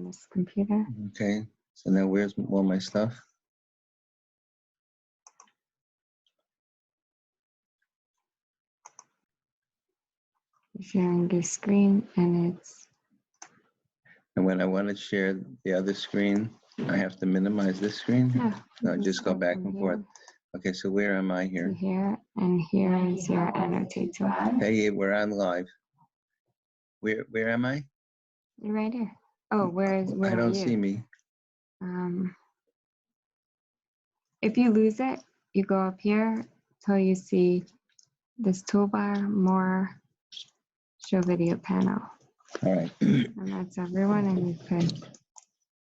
this computer. Okay, so now where's all my stuff? Sharing your screen, and it's. And when I want to share the other screen, I have to minimize this screen? No, Just go back and forth. Okay, so where am I here? Here, and here is your annotate tool. Hey, we're on live. Where am I? You're right here. Oh, where I are don't you? see me. If you lose it, you go up here till you see this toolbar, more, show video panel. All right. And that's everyone, and you could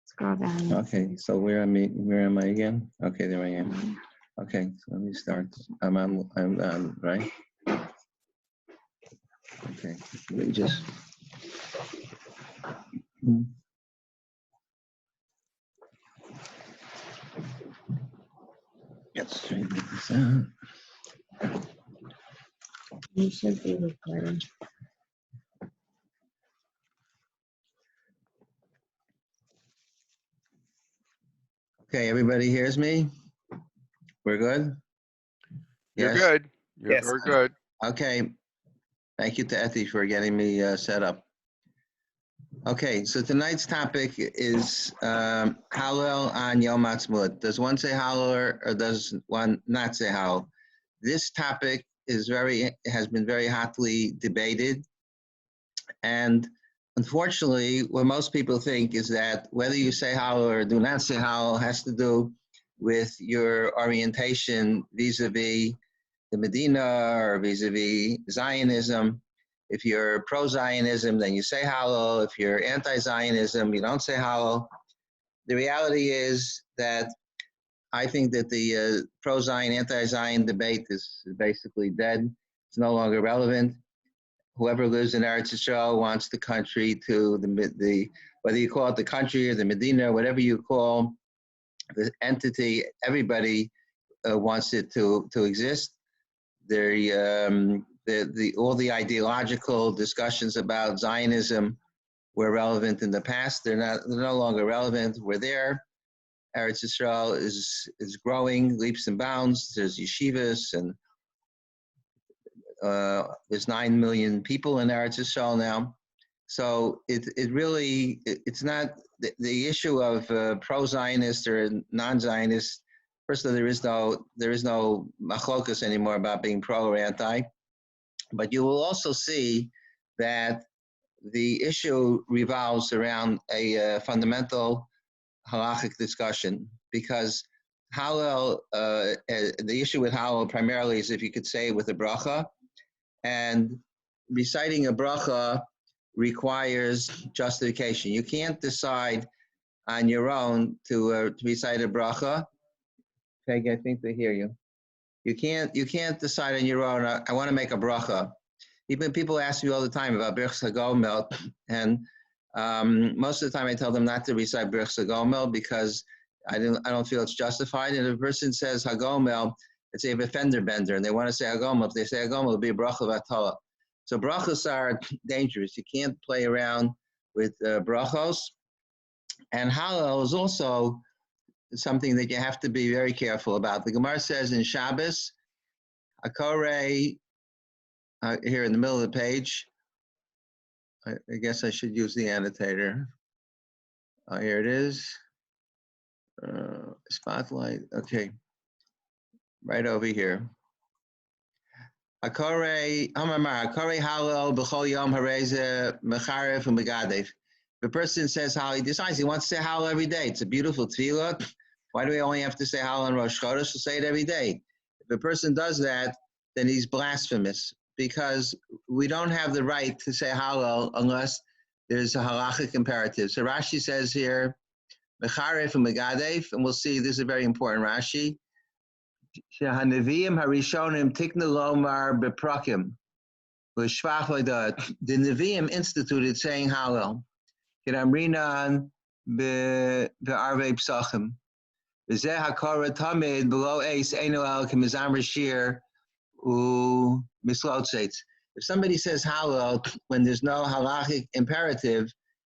scroll down. Okay, so where am I again? Okay, there I am. Okay, so let me start. I'm on, right? Okay, let me just. Let's straighten this out. You should be recording. Okay, everybody hears me? We're good? You're Yes? good. You're very good. Okay. Thank you to Etty for getting me set up. Okay, so tonight's topic is Hallel on Yom Haatzmaut. Does one say Hallel or does one not say Hallel? This topic has been very hotly debated, and unfortunately, what most people think is that whether you say Hallel or do not say Hallel has to do with your orientation vis-a-vis the Medina or vis-a-vis Zionism. If you're pro-Zionism, then you say Hallel. If you're anti-Zionism, you don't say Hallel. The reality is that I think that the pro-Zion, anti-Zion debate is basically dead. It's no longer relevant. Whoever lives in Eretz Yisrael wants the country to the whether you call it the country or the Medina, whatever you call the entity, everybody wants it to exist. All the ideological discussions about Zionism were relevant in the past. They're no longer relevant. We're there. Eretz Yisrael is growing leaps and bounds. There's yeshivas, and there's 9 million people in Eretz Yisrael now. So it's not the issue of pro-Zionist or non-Zionist. First of all, there is no machlokas anymore about being pro or anti. But you will also see that the issue revolves around a fundamental halachic discussion, because Hallel, the issue with Hallel primarily is if you could say it with a bracha, and reciting a bracha requires justification. You can't decide on your own to recite a bracha. Peg, I think they hear you. You can't decide on your own. I want to make a bracha. Even people ask me all the time about Birchas HaGomel, and most of the time I tell them not to recite Birchas HaGomel because I don't feel it's justified. And if a person says HaGomel, it's a fender bender, and they want to say HaGomel. If they say HaGomel, it'll be a bracha v'atola. So brachos are dangerous. You can't play around with brachos. And Hallel is also something that you have to be very careful about. The Gemara says in Shabbos, Akore, here in the middle of the page, I guess I should use the annotator. Here it is. Spotlight, okay. Right over here. Akore Hallel b'chol yom hareze mecharef u'megadev. If a person says Hallel, he decides he wants to say Hallel every day. It's a beautiful tefillah. Why do we only have to say Hallel on Rosh Chodesh? We'll say it every day. If a person does that, then he's blasphemous, because we don't have the right to say Hallel unless there's a halachic imperative. So Rashi says here, mecharef u'megadev, and we'll see this is a very important Rashi. Shehaneviyim harishonim tikna lomar beprakim. The Nevi'im instituted saying Hallel. Kedamrinan be'arvei psachim. V'zeh hakora tamid below ace einu el k'mizam rashir u'mislotzeitz. If somebody says Hallel when there's no halachic imperative,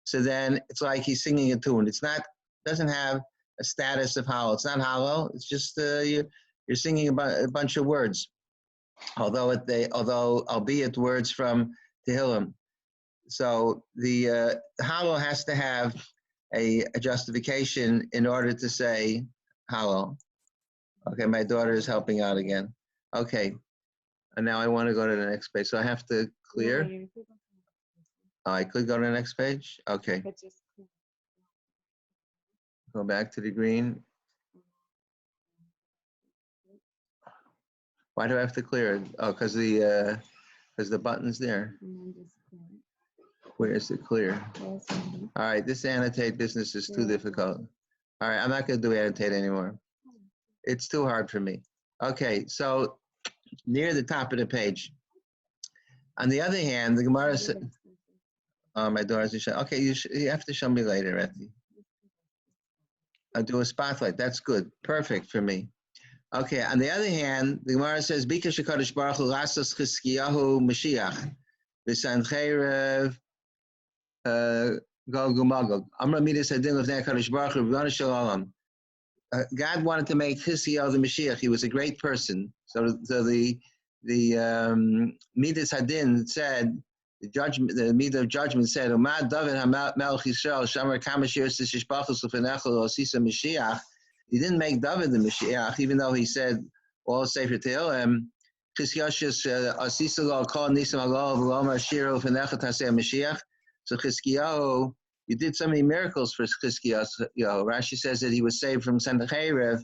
So then it's like he's singing a tune. It's not, doesn't have a status of Hallel. It's not Hallel. It's just you're singing about a bunch of words, although albeit words from Tehillim. So the Hallel has to have a justification in order to say Hallel. Okay, my daughter is helping out again. Okay, and now I want to go to the next page. So I have to clear. Oh, I could go to the next page. Okay, go back to the green. Why do I have to clear it? Oh, because the button's there. Where is it clear? All right, this annotate business is too difficult. All right, I'm not going to do annotate anymore. It's too hard for me. Okay, so near the top of the page. On the other hand, the Gemara said, oh, my daughter's in show. Okay, you have to show me later, Etty. I'll do a spotlight. That's good. Perfect for me. Okay, on the other hand, the Gemara says, Bika Shekadosh Baruch Hu Lasas Chizkiyahu Mashiach V'Sancherev Gog Umagog. Amra Midas Hadin Lefnei HaKadosh Baruch Hu Rebbeinu Shalom. God wanted to make Chizkiyahu the Mashiach. He was a great person. So the Midas Hadin said, the Midah of judgment said, Umad David HaMelech Yisrael Shamar Kamashir Sishbachus Ufenechel Osisa Mashiach. He didn't make David the Mashiach, even though he said all Sefer Tehillim. Chizkiyahu Osisa Lo Kol Nisam Alo V'Lomar Shiro Ufenechel Taseh Mashiach. So Chizkiyahu, you did so many miracles for Chizkiyahu. Rashi says that he was saved from Sennacherib.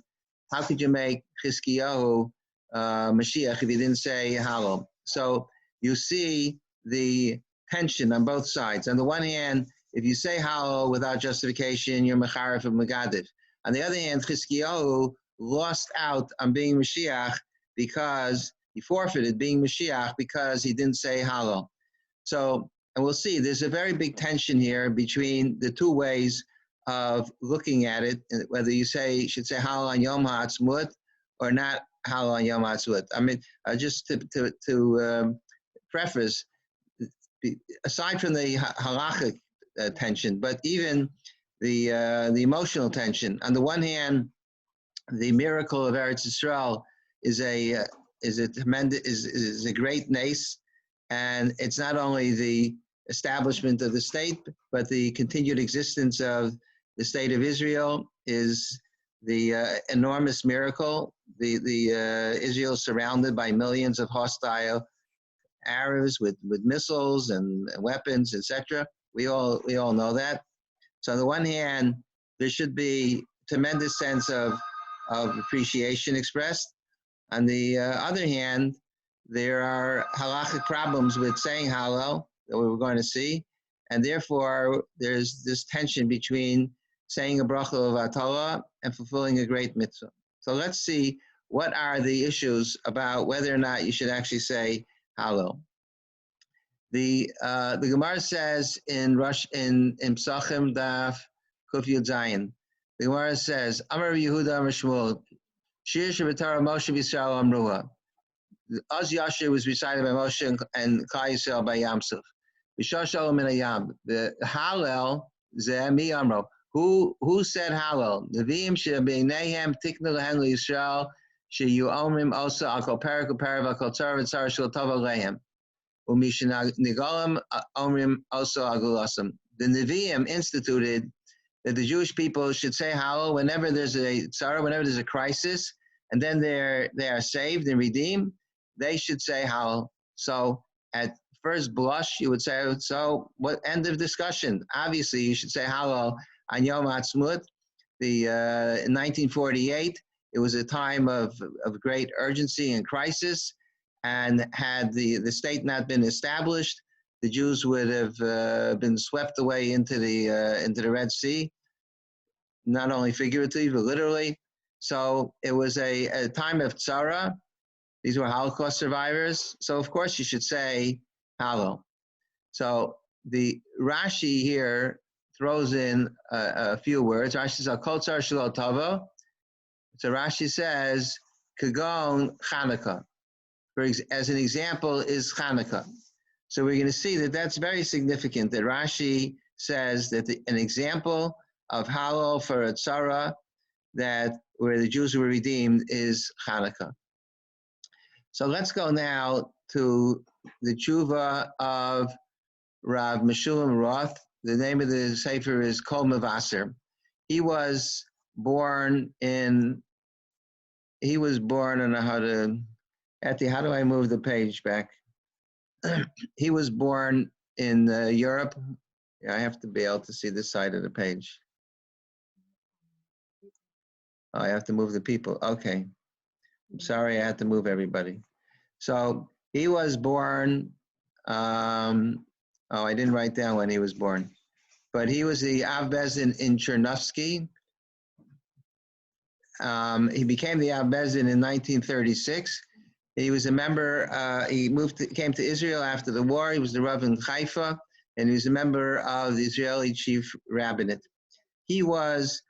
How could you make Chizkiyahu Mashiach if you didn't say Hallel? So you see the tension on both sides. On the one hand, if you say Hallel without justification, you're Mecharef of Megadif. On the other hand, Chizkiyahu lost out on being Mashiach because he forfeited being Mashiach because he didn't say Hallel. So, and we'll see, there's a very big tension here between the two ways of looking at it, whether you should say Hallel on Yom Haatzmaut or not Hallel on Yom Haatzmaut. I mean, just to preface, aside from the halachic tension, but even the emotional tension. On the one hand, the miracle of Eretz Yisrael is a great nace, and it's not only the establishment of the state, but the continued existence of the state of Israel is the enormous miracle. Israel is surrounded by millions of hostile Arabs with missiles and weapons, etc. We all know that. So on the one hand, there should be tremendous sense of appreciation expressed. On the other hand, there are halachic problems with saying Hallel that we were going to see, and therefore there's this tension between saying a bracha of Atala and fulfilling a great mitzvah. So let's see what are the issues about whether or not you should actually say Hallel. The Gemara says in Psachim Daf Kuf Yud Zayin, the Gemara says, Amar Yehuda Amar Shmuel, Shir Shabbatara Moshe Yisrael Amruah. Az Yashir was recited by Moshe and Klal Yisrael by Yamsuf. B'shah Shalom min hayam. The Hallel Zeh Mi Amro. Who said Hallel? Neviim she'beineihem tiknu lehen Yisrael she'yu omrim osa akol perak uperav akol tzar v'tzar shel tov alehem. The Nevi'im instituted that the Jewish people should say Hallel whenever there's a tzara, whenever there's a crisis, and then they are saved and redeemed. They should say Hallel. So at first blush, you would say, so what? End of discussion. Obviously, you should say Hallel on Yom Haatzmaut. In 1948, it was a time of great urgency and crisis. And had the state not been established, the Jews would have been swept away into the Red Sea, not only figuratively but literally. So it was a time of tzara. These were Holocaust survivors. So of course you should say Hallel. So the Rashi here throws in a few words. Rashi says Kol tzar shelo tavo. So Rashi says Kagon Chanukah. As an example is Hanukkah. So we're going to see that that's very significant, that Rashi says that an example of Hallel for a tzara, that where the Jews were redeemed, is Hanukkah. So let's go now to the tshuva of Rav Meshulam Roth. The name of the sefer is Kol Mevasser. He was born, I don't know how to, how do I move the page back? He was born in Europe. I have to be able to see this side of the page. Oh, I have to move the people. Okay. I'm sorry, I had to move everybody. So he was born, I didn't write down when he was born, but he was the Av Bezdin in Chernovsky. He became the Av Bezdin in 1936. He was a member, came to Israel after the war. He was the Rav in Haifa, and he was a member of the Israeli Chief Rabbinate. He was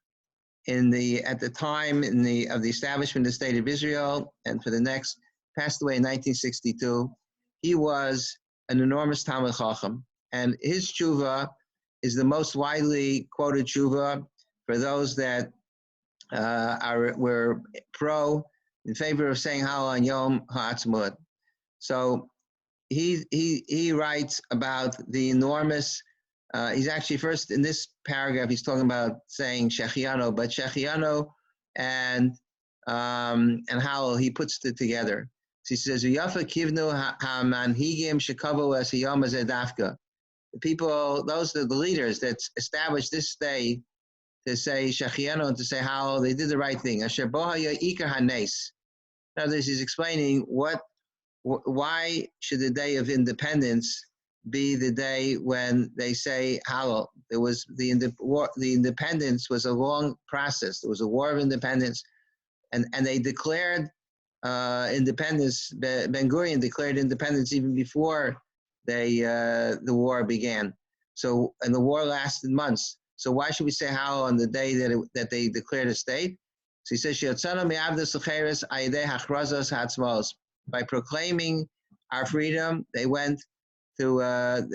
at the time of the establishment of the State of Israel, and passed away in 1962. He was an enormous Talmid Chacham, and his tshuva is the most widely quoted tshuva for those that were in favor of saying Hallel on Yom Haatzmaut. So he writes about the enormous. He's actually first in this paragraph. He's talking about saying Shechiano, but Shechiano and Hallel, he puts it together. So he says, "Uyafa kivnu hamanhigim shekavo es hayom hazeh dafka." The people, those are the leaders that established this day to say Shechiano and to say Hallel, they did the right thing. Asher bo haya ikar hanes. Now, this is explaining why should the day of independence be the day when they say Hallel. There was the independence was a long process. There was a war of independence, and they declared independence. Ben Gurion declared independence even before the war began. So, and the war lasted months. So why should we say Hallel on the day that they declared a state? So he says, by proclaiming our freedom, they went to our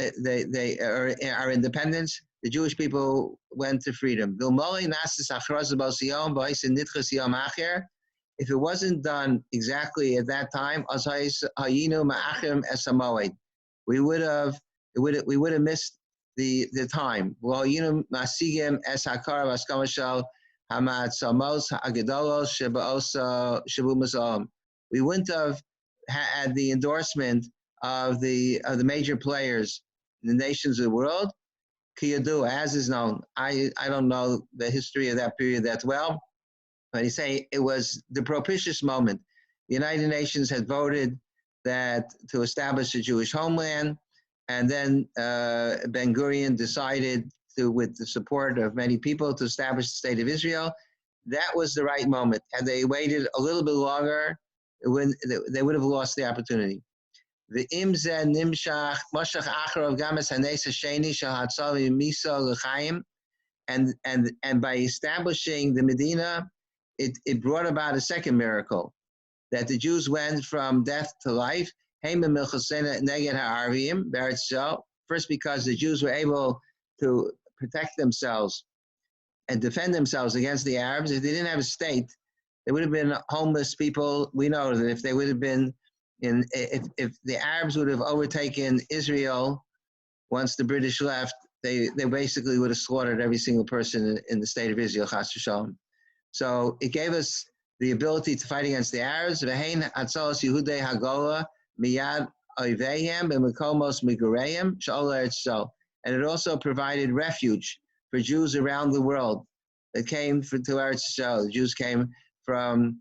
independence. The Jewish people went to freedom. If it wasn't done exactly at that time, we would have missed the time. We wouldn't have had the endorsement of the major players in the nations of the world. Kiyadu, as is known. I don't know the history of that period that well, but he say it was the propitious moment. The United Nations had voted to establish a Jewish homeland, and then Ben Gurion decided with the support of many people, to establish the State of Israel. That was the right moment. Had they waited a little bit longer, they would have lost the opportunity. And by establishing the Medina, it brought about a second miracle, that the Jews went from death to life. First, because the Jews were able to protect themselves and defend themselves against the Arabs. If they didn't have a state, they would have been homeless people. We know that if they would have been if the Arabs would have overtaken Israel once the British left, they basically would have slaughtered every single person in the state of Israel, chas v'shalom. So it gave us the ability to fight against the Arabs. V'hein atzalos Yehudei Hagola miyad oiveihem b'mekomos migureihem sh'ol eretz Yisrael. And it also provided refuge for Jews around the world that came to Eretz Yisrael. The Jews came from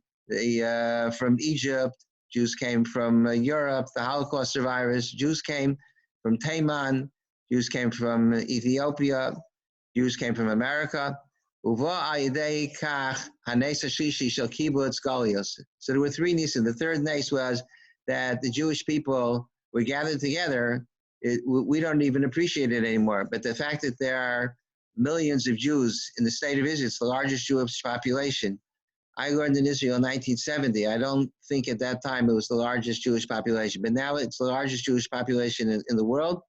Egypt. Jews came from Europe, the Holocaust survivors. Jews came from Taiman. Jews came from Ethiopia. Jews came from America. So there were three nisim. The third nes was that the Jewish people were gathered together. We don't even appreciate it anymore. But the fact that there are millions of Jews in the state of Israel, it's the largest Jewish population. I learned in Israel in 1970. I don't think at that time it was the largest Jewish population, but now it's the largest Jewish population in the world.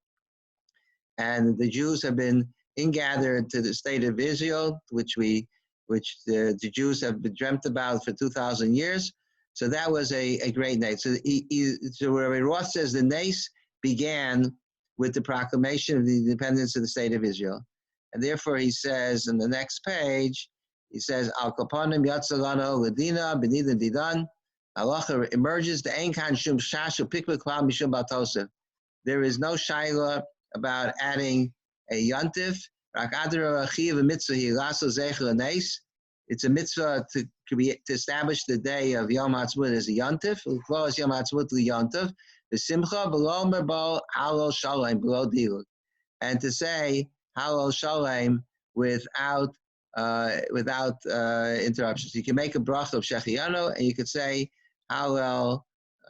And the Jews have been ingathered to the state of Israel, which the Jews have been dreamt about for 2,000 years. So that was a great night. So so Rabbi Roth says the nace began with the proclamation of the independence of the state of Israel. And therefore he says in the next page, he says, Al Kapanim Yatzalano Ladina Benida Didan. Halacha emerges the Ein Kan Shum Shashu Pikvik Klal Mishum Batosef. There is no shaila about adding a yontif. It's a mitzvah to establish the day of Yom Haatzmaut as a yontif. Yom Haatzmaut yontif. The simcha below merbo halal shalom below diluk, and to say halal shalom without interruptions. You can make a bracha of shechianu, and you could say halal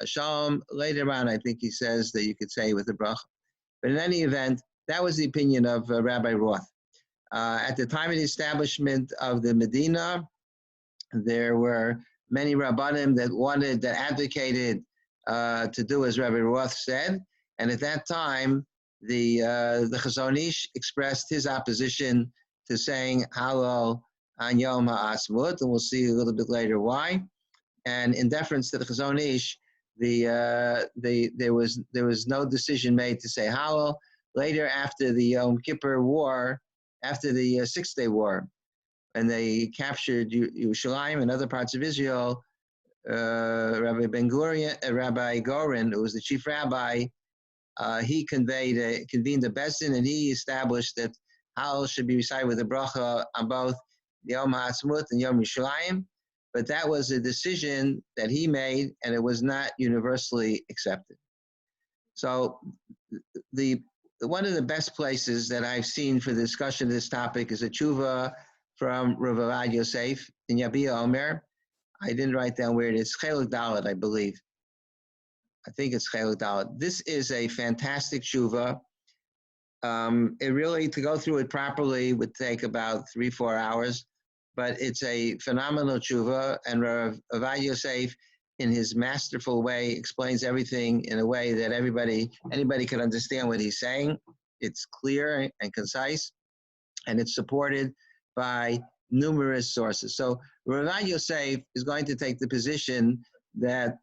shalom later on. I think he says that you could say with a bracha. But in any event, that was the opinion of Rabbi Roth. At the time of the establishment of the Medina, there were many rabbanim that advocated to do as Rabbi Roth said, and at that time, the Chazon Ish expressed his opposition to saying Hallel on Yom Haatzmaut, and we'll see a little bit later why. And in deference to the Chazon Ish, there was no decision made to say Hallel. Later, after the Yom Kippur War, after the Six-Day War, and they captured Yerushalayim and other parts of Israel, Rabbi Goren, who was the chief rabbi, he convened a bezdin, and he established that Hallel should be recited with a bracha on both Yom Haatzmaut and Yom Yerushalayim. But that was a decision that he made, and it was not universally accepted. So one of the best places that I've seen for the discussion of this topic is a tshuva from Rav Avad Yosef in Yabia Omer. I didn't write down where it is. Chelek Dalet, I believe. I think it's Chelek Dalet. This is a fantastic tshuva. It really, to go through it properly, would take about 3-4 hours, but it's a phenomenal tshuva, and Rav Avad Yosef, in his masterful way, explains everything in a way that anybody can understand what he's saying. It's clear and concise, and it's supported by numerous sources. So Rav Avad Yosef is going to take the position that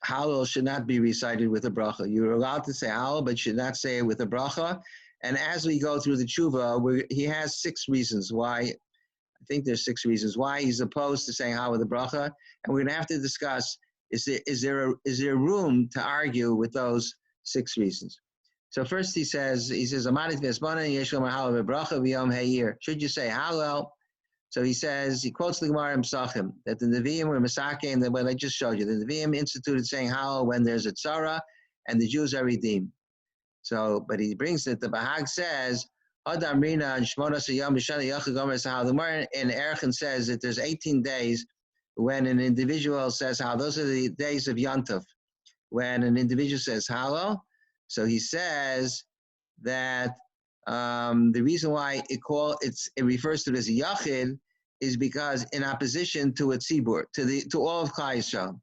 Hallel should not be recited with a bracha. You're allowed to say Hallel, but should not say it with a bracha. And as we go through the tshuva, he has 6 reasons why. I think there's 6 reasons why he's opposed to saying Hallel with a bracha, and we're going to have to discuss: is there room to argue with those 6 reasons? So first he says, should you say Hallel? So he says, he quotes the Gemara in Psachim, that the Nevi'im were Masake, and what I just showed you, the Nevi'im instituted saying Hallel when there's a tzara, and the Jews are redeemed. So, but he brings it, the Bahag says, Adam Rina and Shmona Sayam Bishana Yachid Gomer Sahal. The Gemara in Erchin says that there's 18 days when an individual says how those are the days of Yantov, when an individual says Hallel. So he says that the reason why it refers to it as a Yachid is because in opposition to a Tzibur, to all of Klal Yisrael.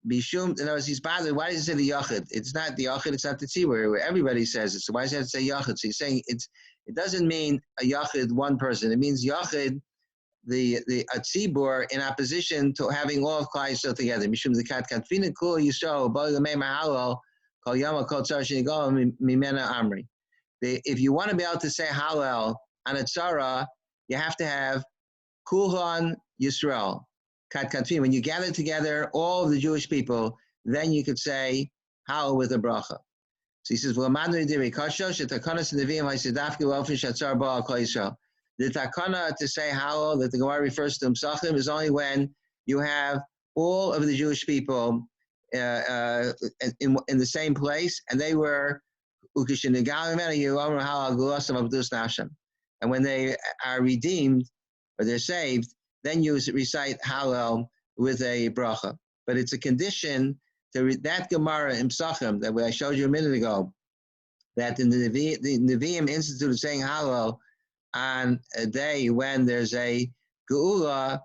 Bishum, in other words, he's bothered. Why does he say the Yachid? It's not the Yachid, it's not the Tzibur, where everybody says it. So why does he have to say Yachid? So he's saying it doesn't mean a Yachid, one person. It means Yachid, a tzibur, in opposition to having all of Klal Yisrael together. Mishum zekat katfina kul Yisrael b'ol yamei mahalo kol yama kol tzar shenigol mimena amri. If you want to be able to say Hallel on a tzara, you have to have kulhan Yisrael kat katfina. When you gather together all of the Jewish people, then you could say Hallel with a bracha. So he says, the takana to say Hallel that the Gemara refers to Psachim is only when you have all of the Jewish people in the same place, and they were, and when they are redeemed or they're saved, then you recite Hallel with a bracha. But it's a condition to that Gemara in Psachim that I showed you a minute ago, that in the Nevi'im instituted saying Hallel on a day when there's a geula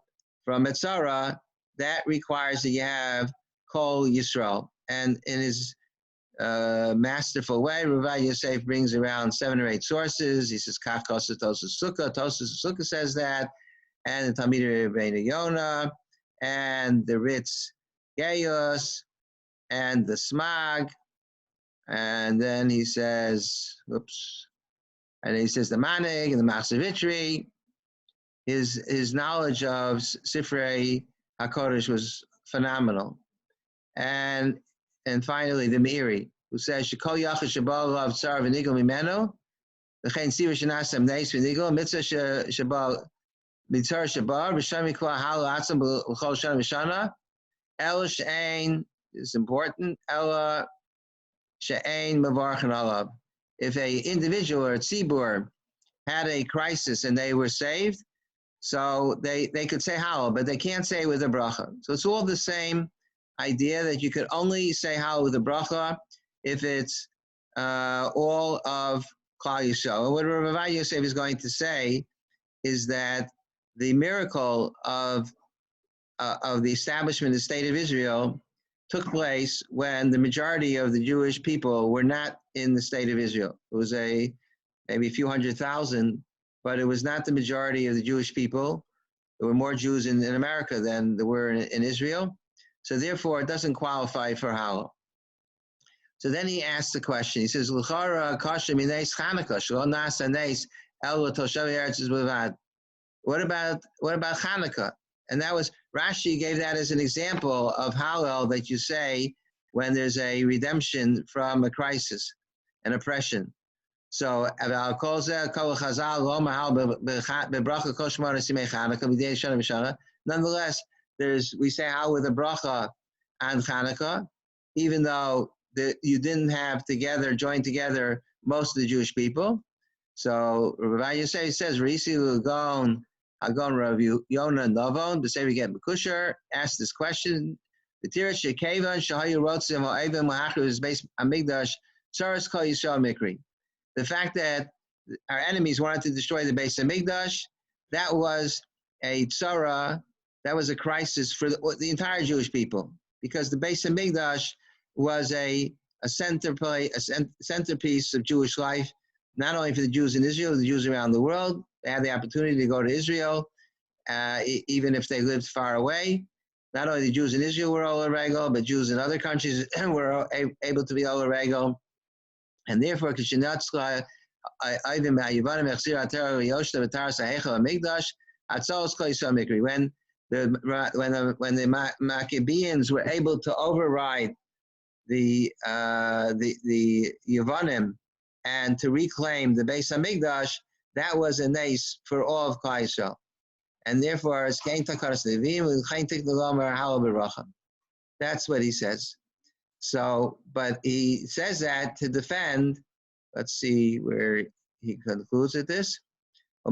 from a tzara, that requires that you have Kol Yisrael. And in his masterful way. Rabbi Yosef brings around 7 or 8 sources. He says, Kach Kosa Tosus Sukkah. Tosus Sukkah says that, and the Talmid Rebbeinu Yonah, and the Ritz Gaius, and the Smag, and then he says, and he says the Manig and the Masavitri. His knowledge of Sifrei HaKodesh was phenomenal. And finally, the Meiri, who says, Shekol Yachid Shabal Lav Tsar V'Nigel Mimeno, V'chein Siva Shenasam Neis V'Nigel, Mitzvah Shabal Mitzvah Shabal, V'Shem Mikla Hal Atzam B'Chol Shana V'Shana, El She'ein is important, Ella She'ein Mavarchan Alav. If a individual or a tzibur had a crisis and they were saved, so they could say Hallel, but they can't say it with a bracha. So it's all the same idea that you could only say Hallel with a bracha if it's all of Klal Yisrael. And what Rabbi Yosef is going to say is that the miracle of the establishment of the state of Israel took place when the majority of the Jewish people were not in the state of Israel. It was maybe a few 100,000, but it was not the majority of the Jewish people. There were more Jews in America than there were in Israel. So therefore, it doesn't qualify for Hallel. So then he asks the question. He says, "L'chara kasha mineis Chanukah shelo nasa neis el toshav eretz b'vad." What about Chanukah? And that was Rashi gave that as an example of Hallel that you say when there's a redemption from a crisis, an oppression. So nonetheless, we say how with a bracha on Chanukah, even though you didn't have joined together most of the Jewish people. So Rabbi Yosef says, "Risi Lugan Hagon Rav Yonah Novon." The Sefer Get Bekusher asked this question: "The Tirish Shekevan Shahayu Rotzim Ha'evim Lahachru is based on Migdash Tzaras Kol Yisrael Mikri." The fact that our enemies wanted to destroy the base of Migdash, that was a tzara, that was a crisis for the entire Jewish people, because the base of Migdash was a centerpiece of Jewish life, not only for the Jews in Israel, the Jews around the world. They had the opportunity to go to Israel, even if they lived far away. Not only the Jews in Israel were Ola Regel, but Jews in other countries were able to be Ola Regel. And therefore, when the Maccabeans were able to override the Yevonim and to reclaim the Beis Hamikdash, that was a nace for all of Klal Yisrael. And therefore, that's what he says. So, but he says that to defend, let's see where he concludes with this. The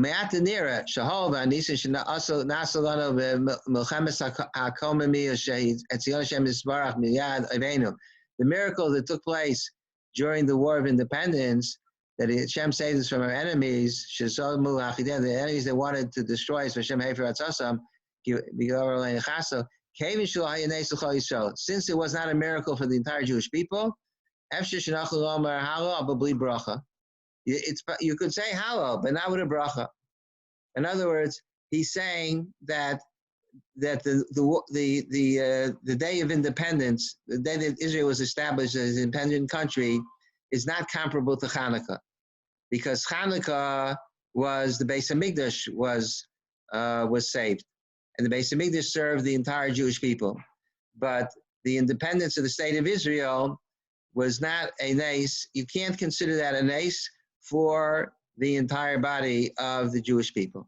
miracle that took place during the War of Independence, that Hashem saved us from our enemies, the enemies that wanted to destroy us, since it was not a miracle for the entire Jewish people, you could say Hallel, but not with a bracha. In other words, he's saying that the day of independence, the day that Israel was established as an independent country, is not comparable to Hanukkah, because Hanukkah was the Beis Hamikdash was saved, and the Beis Hamikdash served the entire Jewish people. But the independence of the state of Israel was not a nace. You can't consider that a nace for the entire body of the Jewish people.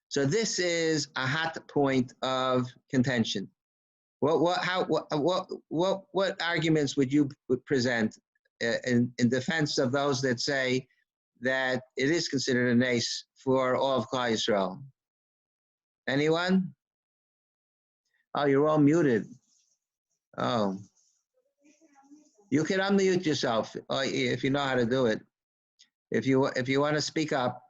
So this is a hot point of contention. What arguments would you present in defense of those that say that it is considered a nace for all of Klal Yisrael? Anyone? Oh, you're all muted. Oh. You can unmute yourself if you know how to do it. If you want to speak up.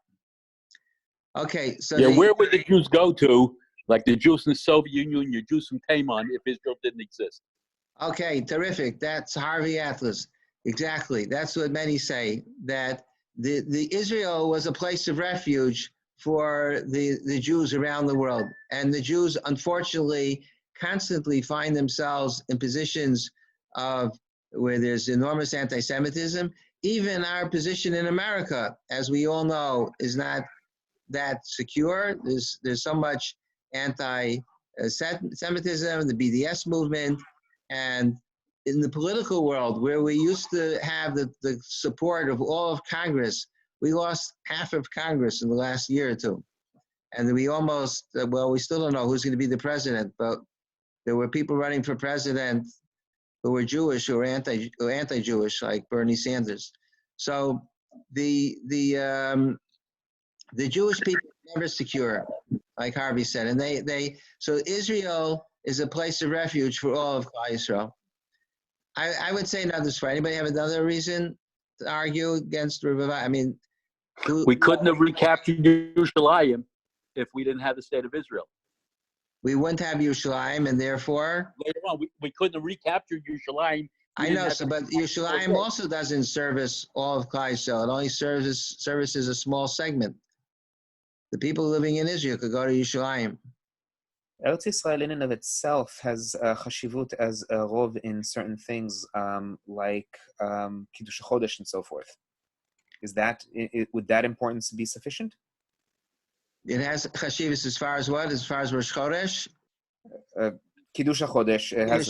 Okay, so yeah, where would the Jews go to, like the Jews in the Soviet Union, your Jews from Taiwan, if Israel didn't exist? Okay, terrific. That's Harvey Atlas. Exactly. That's what many say, that the Israel was a place of refuge for the Jews around the world. And the Jews, unfortunately, constantly find themselves in positions of where there's enormous anti-Semitism. Even our position in America, as we all know, is not that secure. There's so much anti-Semitism, the BDS movement, and in the political world, where we used to have the support of all of Congress, we lost half of Congress in the last year or two. And we almost, we still don't know who's going to be the president, but there were people running for president who were Jewish or anti-Jewish, like Bernie Sanders. So the Jewish people are never secure, like Harvey said, and so Israel is a place of refuge for all of Klal Yisrael. I would say another story. Anybody have another reason to argue against Rabbi? I mean, we couldn't have recaptured Yerushalayim if we didn't have the state of Israel. We wouldn't have Yerushalayim, and therefore later on we couldn't have recaptured Yerushalayim. I know, but Yerushalayim also doesn't service all of Klal Yisrael. It only services a small segment. The people living in Israel could go to Yerushalayim. Eretz Yisrael in and of itself has chashivut as a rov in certain things like Kiddush Chodesh and so forth. Is that would that importance be sufficient? It has chashivus as far as what? As far as Rosh Chodesh? Kiddush Chodesh. It has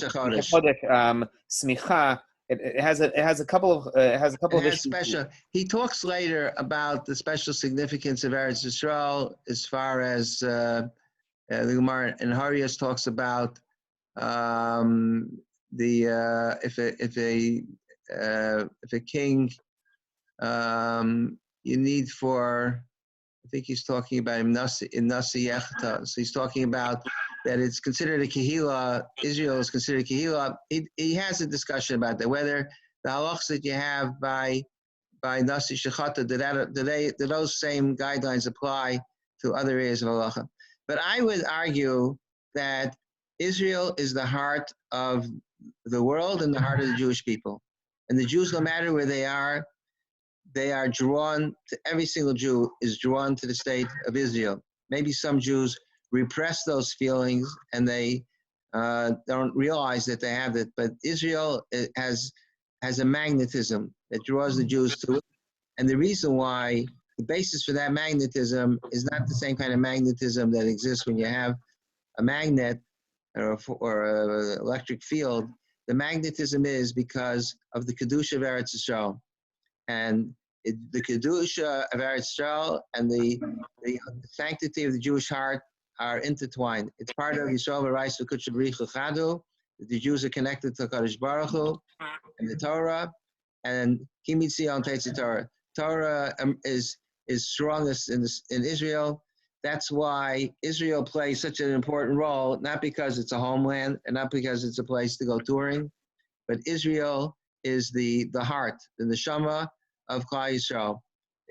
Smicha. It has a couple of issues. Special. He talks later about the special significance of Eretz Yisrael as far as the Gemara in Harius talks about if a king you need for, I think he's talking about in Nasi Yechta. So he's talking about that it's considered a kehila. Israel is considered a kehila. He has a discussion about that, whether the halachas that you have by Nasi Shechata, do those same guidelines apply to other areas of halacha. But I would argue that Israel is the heart of the world and the heart of the Jewish people. And the Jews, no matter where they are drawn to, every single Jew is drawn to the state of Israel. Maybe some Jews repress those feelings and they don't realize that they have it, but Israel has a magnetism that draws the Jews to it. And the reason why, the basis for that magnetism is not the same kind of magnetism that exists when you have a magnet or an electric field. The magnetism is because of the Kedusha of Eretz Yisrael. And the Kedusha of Eretz Yisrael and the sanctity of the Jewish heart are intertwined. It's part of Yisrael V'Rais V'Kudsha B'Rich L'Chadu. The Jews are connected to Kadosh Baruch Hu and the Torah. And Ki Mitzion Tetzei Torah. Torah is strongest in Israel. That's why Israel plays such an important role, not because it's a homeland and not because it's a place to go touring, but Israel is the heart, the neshama of Klal Yisrael.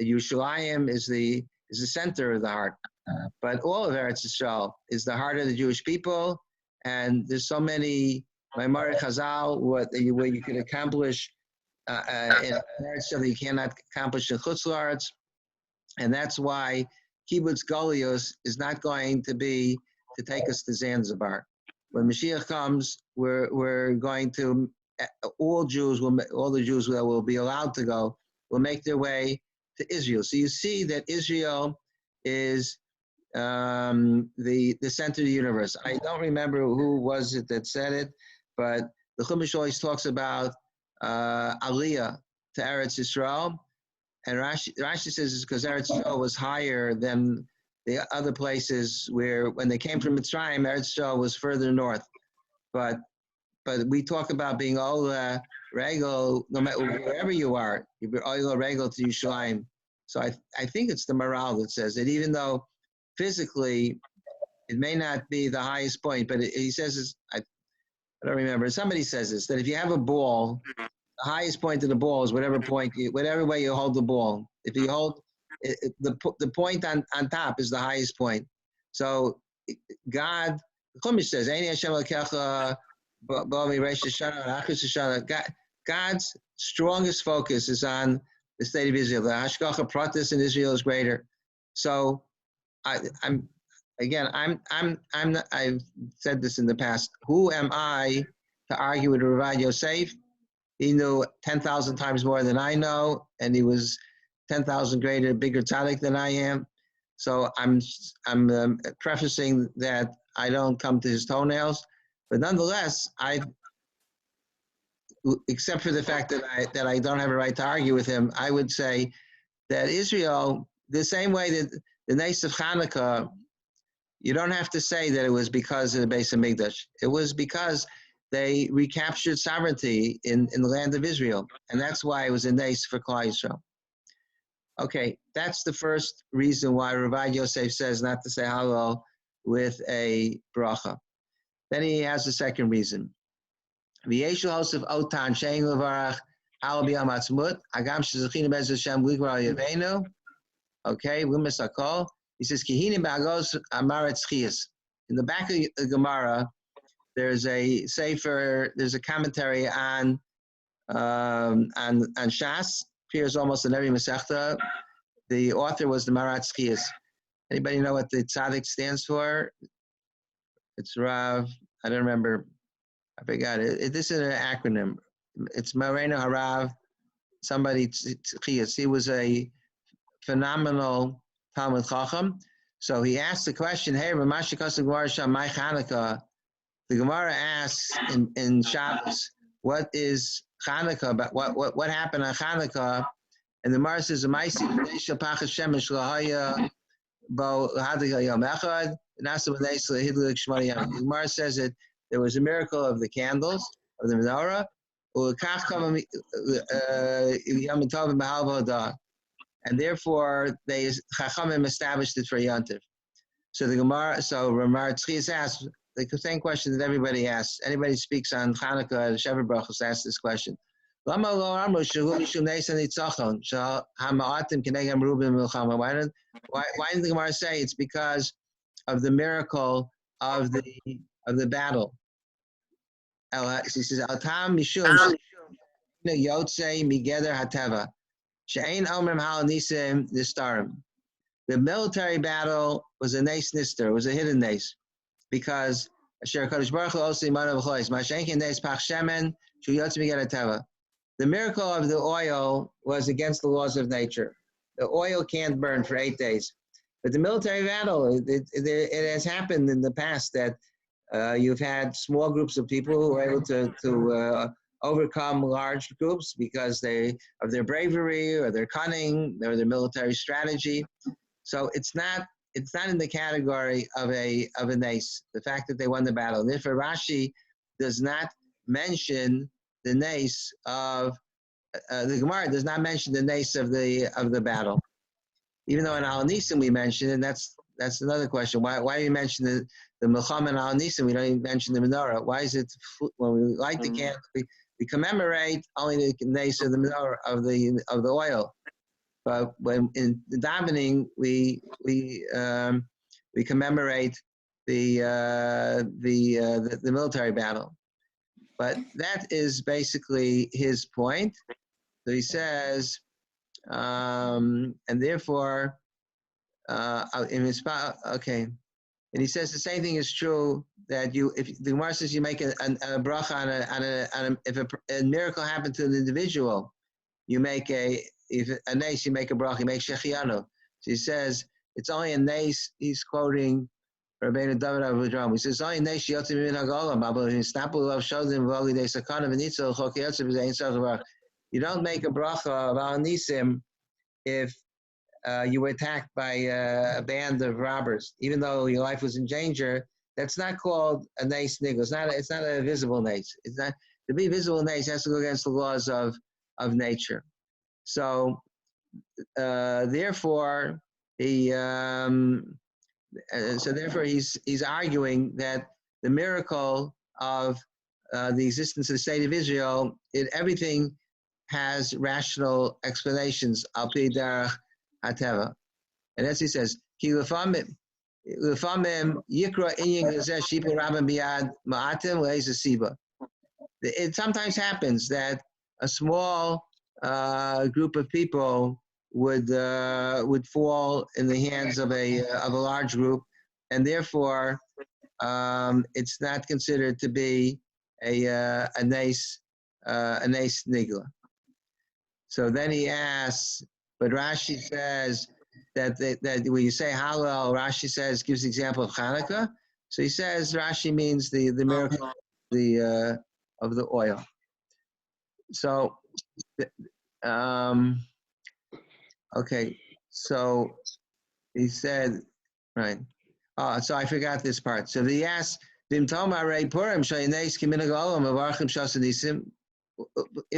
Yerushalayim is the center of the heart, but all of Eretz Yisrael is the heart of the Jewish people. And there's so many Maimar Chazal where you can accomplish in Eretz Yisrael that you cannot accomplish in Chutz La'aretz. And that's why Kibbutz Golios is not going to be to take us to Zanzibar. When Mashiach comes, we're going to, all the Jews that will be allowed to go will make their way to Israel. So you see that Israel is the center of the universe. I don't remember who was it that said it, but the Chumash always talks about Aliyah to Eretz Yisrael. And Rashi says it's because Eretz Yisrael was higher than the other places where, when they came from Mitzrayim, Eretz Yisrael was further north. But we talk about being Ola Regel, no matter wherever you are, you're Ola Regel to Yerushalayim. So I think it's the morale that says it, even though physically it may not be the highest point, but he says this, I don't remember, somebody says this, that if you have a ball, the highest point of the ball is whatever way you hold the ball. If you hold the point on top is the highest point. So God, the Chumash says, God's strongest focus is the state of Israel. The hashgacha pratis in Israel is greater. So I'm not, I've said this in the past. Who am I to argue with Rabbi Yosef? He knew 10,000 times more than I know, and he was 10,000 bigger tzaddik than I am. So I'm prefacing that I don't come to his toenails, but nonetheless, except for the fact that I don't have a right to argue with him, I would say that Israel, the same way that the Nes of Hanukkah, you don't have to say that it was because of the Beis Hamikdash. It was because they recaptured sovereignty in the land of Israel, and that's why it was a Nes for Klal Yisrael. Okay, that's the first reason why Rabbi Yosef says not to say Hallel with a bracha. Then he has the second reason. V'yeshul hosef otan shein levarach Hallel b'yom Haatzmaut hagam shezachinu bez Hashem ligvar yaveinu. Okay, Lumas Akol. He says Kihinim ba'agos amaret zchiyas. In the back of the Gemara, there's a sefer. There's a commentary on Shas. Appears almost in every Masechta. The author was the Marat Zchiyas. Anybody know what the tzaddik stands for? It's Rav. I don't remember. I forgot it. This is an acronym. It's Moreno Harav. Somebody Zchiyas. He was a phenomenal Talmud Chacham. So he asked the question, hey, Ramashikos Gemara Sham Mai Chanukah. The Gemara asks in Shabbos, what is Chanukah? But what happened on Chanukah? And the Gemara says, the Gemara says that there was a miracle of the candles, of the menorah, and therefore they Chachamim established it for Yontif. So the Gemara, so Ramar Tzchias asks the same question that everybody asks. Anybody speaks on Chanukah, Shever Brachos asks this question. Why didn't the Gemara say it's because of the miracle of the battle? She says, "Altam mishum yotzei migeder hateva she'ein omrim hal nisim nistarim." The military battle was a nes nister, was a hidden nes, because Asher Kadosh Baruch Hu osei manav v'chois ma'shenkin nes pach shemen shu yotzei migeder hateva. The miracle of the oil was against the laws of nature. The oil can't burn for 8 days. But the military battle, it has happened in the past that you've had small groups of people who were able to overcome large groups because of their bravery or their cunning or their military strategy. So it's not in the category of a nes, the fact that they won the battle. And therefore Rashi does not mention the nes of the Gemara does not mention the nes of the battle, even though in Al Nisim we mention it. And that's another question. Why do you mention the Melchama and Al Nisim? We don't even mention the menorah. Why is it when we light the candle we commemorate only the nes of the menorah of the oil, but when in the davening we commemorate the military battle. But that is basically his point. So he says, and therefore, okay. And he says the same thing is true that if the Gemara says you make a bracha if a miracle happened to an individual, you make if a nes, you make a bracha, you make shechianu. So he says it's only a nes. He's quoting Rabbeinu David Avodram. He says, "Only nation yotzim min hagolam, but in snappul of shodim v'oli de sakana v'nitzel chok yotzim v'zein sarach." You don't make a bracha of al nisim if you were attacked by a band of robbers, even though your life was in danger. That's not called a nes nigel. It's not a visible nes. It's not to be visible nes has to go against the laws of nature. So therefore he. So therefore, he's arguing that the miracle of the existence of the state of Israel, everything has rational explanations. Al pi derech hateva, and as he says, ki lefamim yikra inyan gezeh shipur rabban biyad ma'atim le'ezeh siba. It sometimes happens that a small group of people would fall in the hands of a large group, and therefore it's not considered to be a nice nigla. So then he asks, but Rashi says that when you say Hallel, Rashi says, gives the example of Hanukkah. So he says Rashi means the miracle of the oil. So okay, so he said, right. So I forgot this part. So he asked, if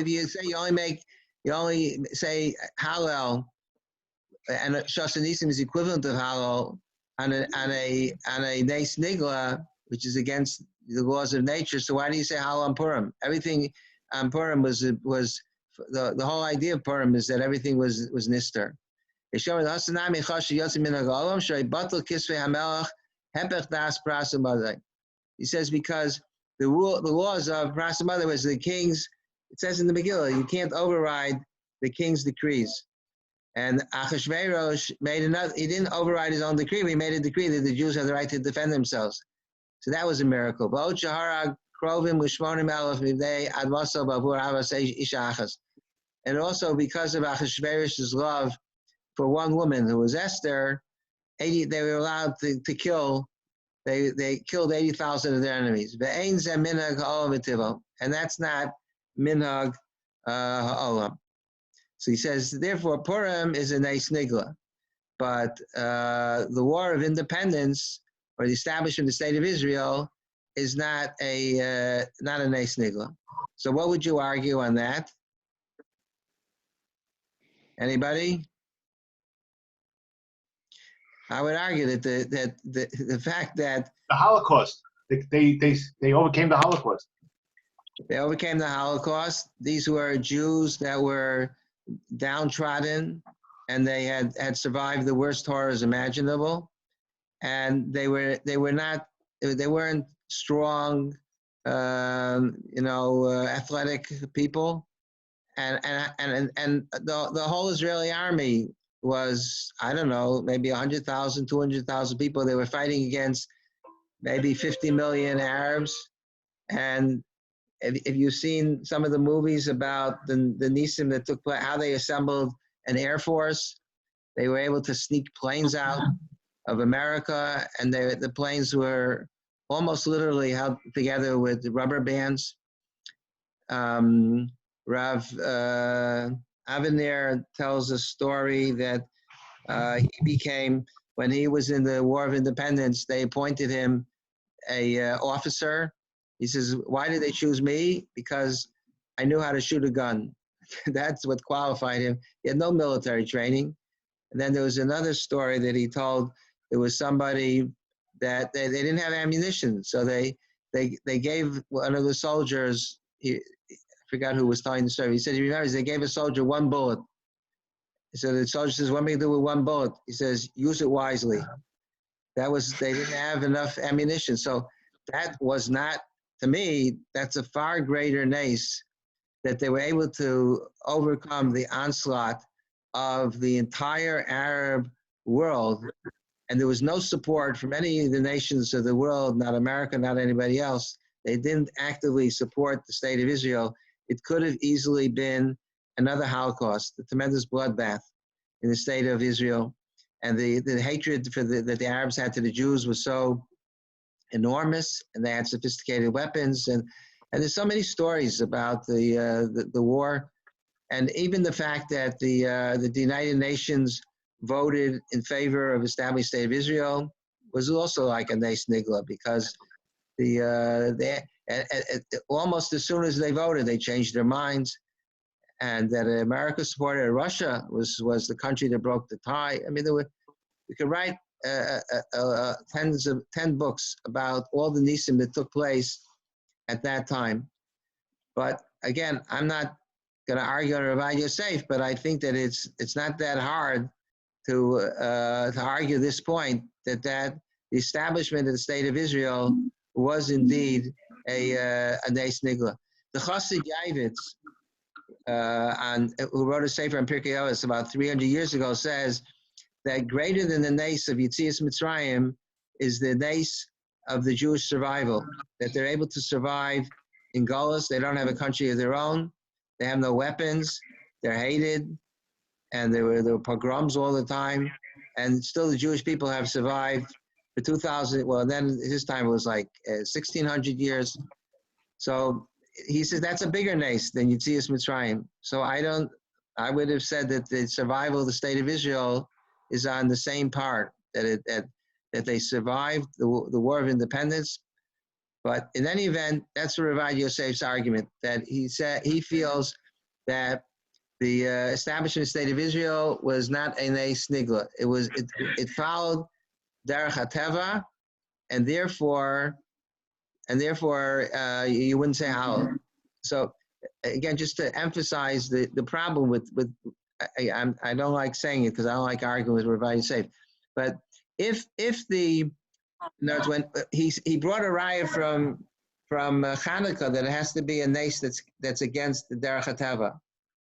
you say you only say Hallel, and Shasanisim is equivalent of Hallel on a Neis Nigla, which is against the laws of nature. So why do you say Hallel on Purim? Everything on Purim was the whole idea of Purim is that everything was Nister. He says because the laws of Pras Mother was the king's. It says in the Megillah, you can't override the king's decrees. And Achashverosh made another. He didn't override his own decree. He made a decree that the Jews have the right to defend themselves. So that was a miracle. And also because of Achashverosh's love for one woman who was Esther, they were allowed to kill. They killed 80,000 of their enemies. And that's not minhag ha'olam. So he says, therefore, Purim is a nice nigla. But the War of Independence, or the establishment of the State of Israel, is not a nice nigla. So what would you argue on that? Anybody? I would argue that the fact that the Holocaust, they overcame the Holocaust. They overcame the Holocaust. These were Jews that were downtrodden, and they had survived the worst horrors imaginable, and they weren't strong, athletic people, and the whole Israeli army was, I don't know, maybe 100,000, 200,000 people. They were fighting against maybe 50 million Arabs. And if you've seen some of the movies about the Nisim that took place, how they assembled an air force, they were able to sneak planes out of America, and the planes were almost literally held together with rubber bands. Rav Avenir tells a story that he became, when he was in the War of Independence, they appointed him a officer. He says, why did they choose me? Because I knew how to shoot a gun. That's what qualified him. He had no military training. And then there was another story that he told. There was somebody that they didn't have ammunition. So they gave one of the soldiers, I forgot who was telling the story. He said he remembers they gave a soldier one bullet. So the soldier says, what am I going to do with one bullet? He says, use it wisely. They didn't have enough ammunition. So that was not, to me, that's a far greater nace that they were able to overcome the onslaught of the entire Arab world. And there was no support from any of the nations of the world, not America, not anybody else. They didn't actively support the State of Israel. It could have easily been another Holocaust, a tremendous bloodbath in the State of Israel. And the hatred that the Arabs had to the Jews was so enormous, and they had sophisticated weapons. And there's so many stories about the war. And even the fact that the United Nations voted in favor of establishing the State of Israel was also like a nice nigla, because almost as soon as they voted, they changed their minds. And that America supported Russia was the country that broke the tie. I mean, we could write 10 books about all the nisim that took place at that time. But again, I'm not going to argue on Rabbi Yosef, but I think that it's not that hard to argue this point that the establishment of the State of Israel was indeed a Neis Nigla. The Chassid Yavitz, who wrote a sefer on Pirkei Avos about 300 years ago, says that greater than the nace of Yetzias Mitzrayim is the nace of the Jewish survival, that they're able to survive in Golos. They don't have a country of their own. They have no weapons. They're hated. And there were pogroms all the time. And still the Jewish people have survived for 2,000, well, then his time was like 1,600 years. So he says that's a bigger nace than Yetzias Mitzrayim. So I would have said that the survival of the state of Israel is on the same part, that they survived the War of Independence. But in any event, that's Rabbi Yosef's argument, that he feels that the establishment of the state of Israel was not a nes nigla. It followed derech hateva, and therefore you wouldn't say Hallel. So again, just to emphasize the problem with I don't like saying it because I don't like arguing with Rabbi Yosef, but if in other words, when he brought a raya from Hanukkah that it has to be a nes that's against the derech hateva,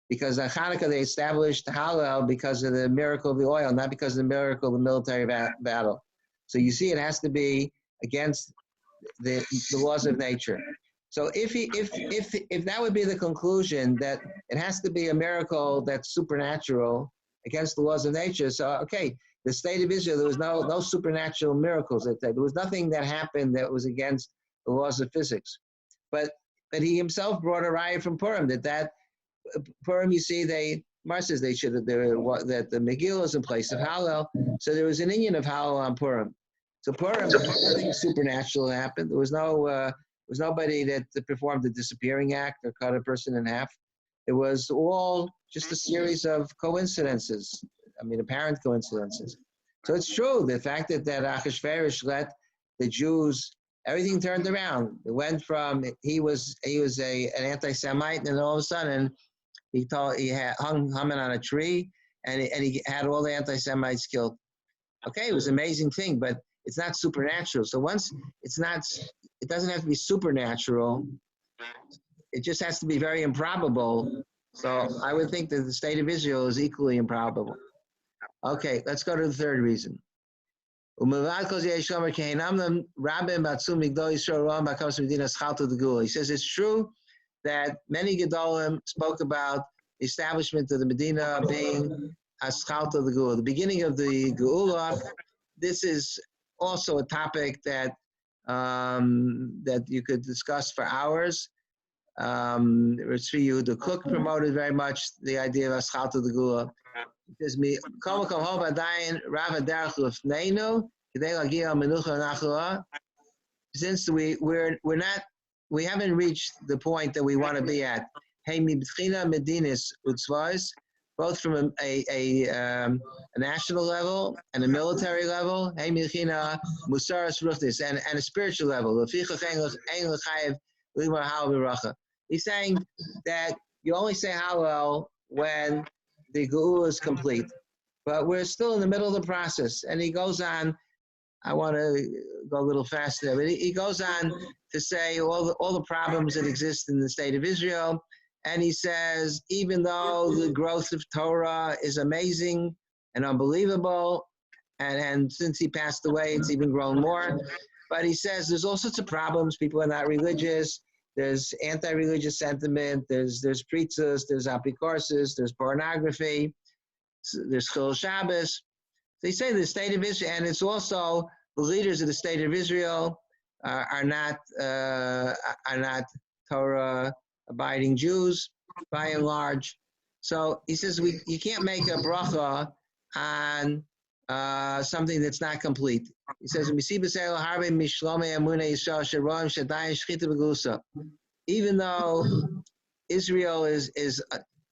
because on Hanukkah they established Hallel because of the miracle of the oil, not because of the miracle of the military battle. So you see, it has to be against the laws of nature. So if that would be the conclusion, that it has to be a miracle that's supernatural against the laws of nature, so okay, the state of Israel, there was no supernatural miracles. There was nothing that happened that was against the laws of physics. But he himself brought a raya from Purim that Purim, you see, Mar says that the Megillah is in place of Hallel. So there was an inyan of Hallel on Purim. So Purim, nothing supernatural happened. There was nobody that performed the disappearing act or cut a person in half. It was all just a series of coincidences. I mean, apparent coincidences. So it's true, the fact that Achashverosh let the Jews, everything turned around. It went from he was an anti-Semite, and all of a sudden he hung Haman on a tree, and he had all the anti-Semites killed. Okay, it was an amazing thing, but it's not supernatural. So once it doesn't have to be supernatural. It just has to be very improbable. So I would think that the state of Israel is equally improbable. Okay, let's go to the third reason. He says it's true that many Gedolim spoke about the establishment of the Medina being Aschalta the Geula, the beginning of the Geula. This is also a topic that you could discuss for hours. Tzvi Yehuda Cook promoted very much the idea of Aschalta the Geula. It says, since we haven't reached the point that we want to be at, both from a national level and a military level, and a spiritual level. He's saying that you only say Hallel when the Geula is complete. But we're still in the middle of the process. And he goes on, I want to go a little faster, but he goes on to say all the problems that exist in the state of Israel. And he says, even though the growth of Torah is amazing and unbelievable, and since he passed away, it's even grown more. But he says there's all sorts of problems. People are not religious. There's anti-religious sentiment. There's pretzas. There's apikorsis. There's pornography. There's Chil Shabbos. They say the state of Israel, and it's also the leaders of the state of Israel are not Torah-abiding Jews by and large. So he says you can't make a bracha on something that's not complete. He says, even though Israel is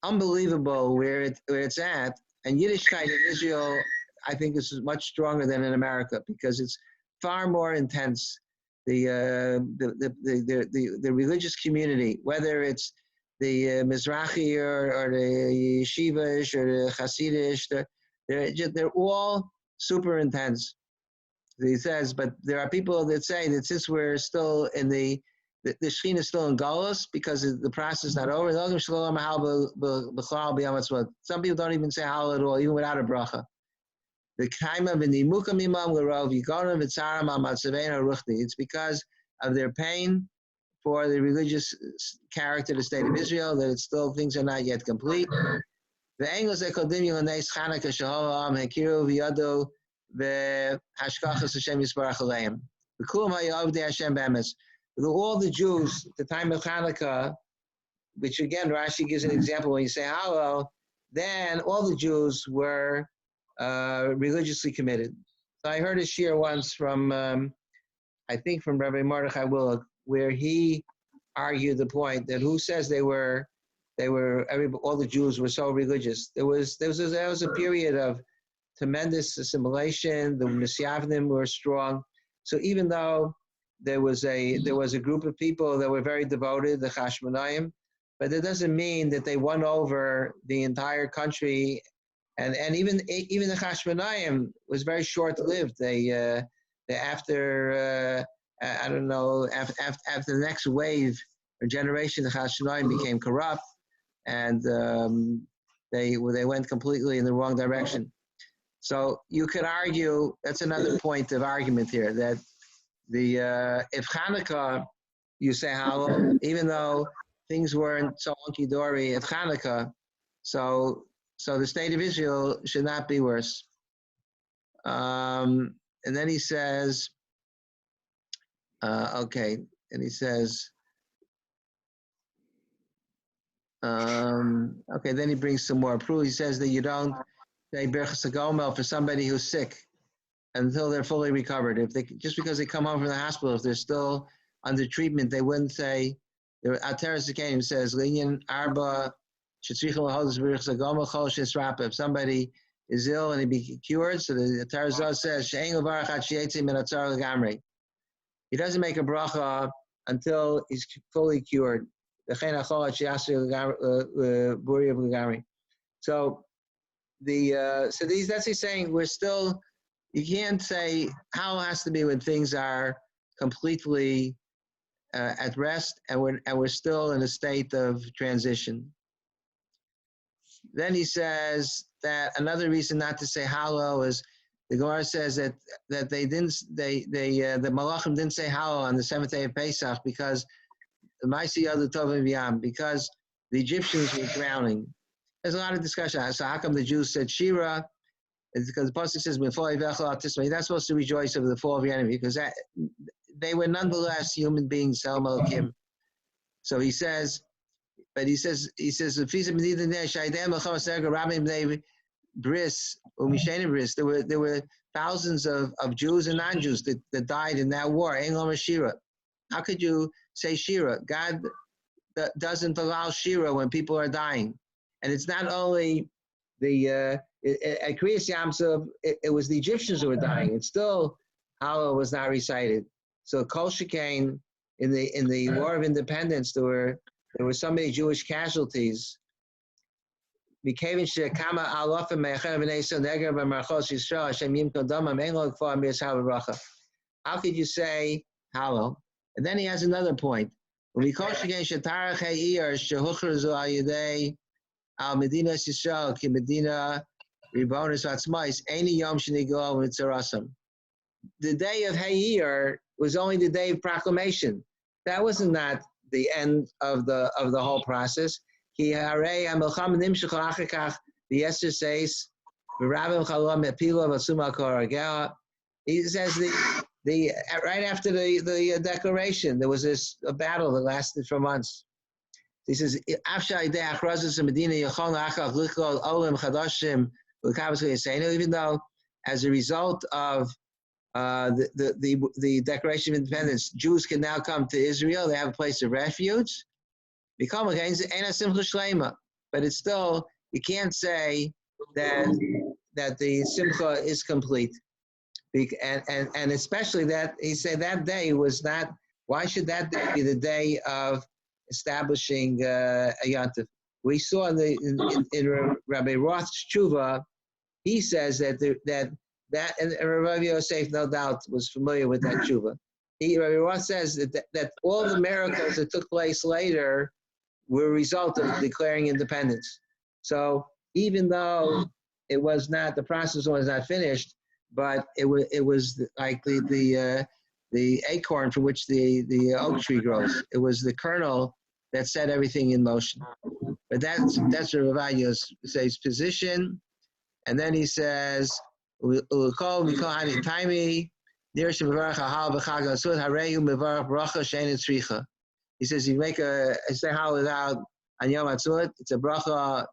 unbelievable where it's at, and Yiddishkeit in Israel, I think, is much stronger than in America because it's far more intense. The religious community, whether it's the Mizrahi or the Yeshivish or the Hasidish, they're all super intense. He says, but there are people that say that since we're still in the the Shekhinah is still in Galus because the process is not over. Some people don't even say Hallel at all, even without a bracha. It's because of their pain for the religious character of the state of Israel, that it's still, things are not yet complete. The Anglos they call Chanukah Chanukah Shehoam Hekiru V'Yado V'Hashkachas Hashem Yisbarach Aleim. V'Kulam Hayavdei Hashem Bemes. All the Jews at the time of Chanukah, which again Rashi gives an example when you say Hallel, then all the Jews were religiously committed. So I heard a shir once from I think from Rabbi Mordechai Willock, where he argued the point that who says all the Jews were so religious. There was a period of tremendous assimilation. The Misyavnim were strong. So even though there was a group of people that were very devoted, the Chashmonaim, but it doesn't mean that they won over the entire country. And even the Chashmonaim was very short-lived. They after the next wave or generation, the Chashmonaim became corrupt, and they went completely in the wrong direction. So you could argue, that's another point of argument here, that if Hanukkah, you say Hallel, even though things weren't so hunky-dory at Hanukkah, so the state of Israel should not be worse. And then he says, okay, and he says, okay, then he brings some more proof. He says that you don't say Berchas HaGomel for somebody who's sick until they're fully recovered. Just because they come home from the hospital, if they're still under treatment, they wouldn't say, Ateres Zekanim says, Linyan Arba, if somebody is ill and he be cured, so the Tarazah says, he doesn't make a bracha until he's fully cured. So that's he's saying, we're still, you can't say how it has to be when things are completely at rest and we're still in a state of transition. Then he says that another reason not to say Hallel is the Gemara says that the Malachim didn't say Hallel on the 7th day of Pesach because because the Egyptians were drowning. There's a lot of discussion. So how come the Jews said Shira? It's because the Pasuk says you're not supposed to rejoice over the fall of your enemy because they were nonetheless human beings. So he says. But he says, there were thousands of Jews and non-Jews that died in that war. How could you say Shira? God doesn't allow Shira when people are dying. And it's not only at Kriyas Yamsuf, it was the Egyptians who were dying. It's still, Hallel was not recited. So Kol Shekain, in the War of Independence, there were so many Jewish casualties. How could you say Hallel? And then he has another point. Any Yom the day of Hayir was only the day of proclamation. That wasn't not the end of the whole process. He says the right after the declaration, there was a battle that lasted for months. He says, even though as a result of the Declaration of Independence, Jews can now come to Israel. They have a place of refuge. But it's still, you can't say that the Simcha is complete. And especially that, he said that day was not, why should that day be the day of establishing a Yontif? We saw in Rabbi Roth's Tshuva, he says that and Rabbi Yosef, no doubt, was familiar with that tshuva. Rabbi Roth says that all the miracles that took place later were a result of declaring independence. So even though it was not, the process was not finished, but it was like the acorn from which the oak tree grows. It was the kernel that set everything in motion. But that's Rabbi says position, and then he says, he says you make a say Hallel out on Yom Haatzmaut. It's a bracha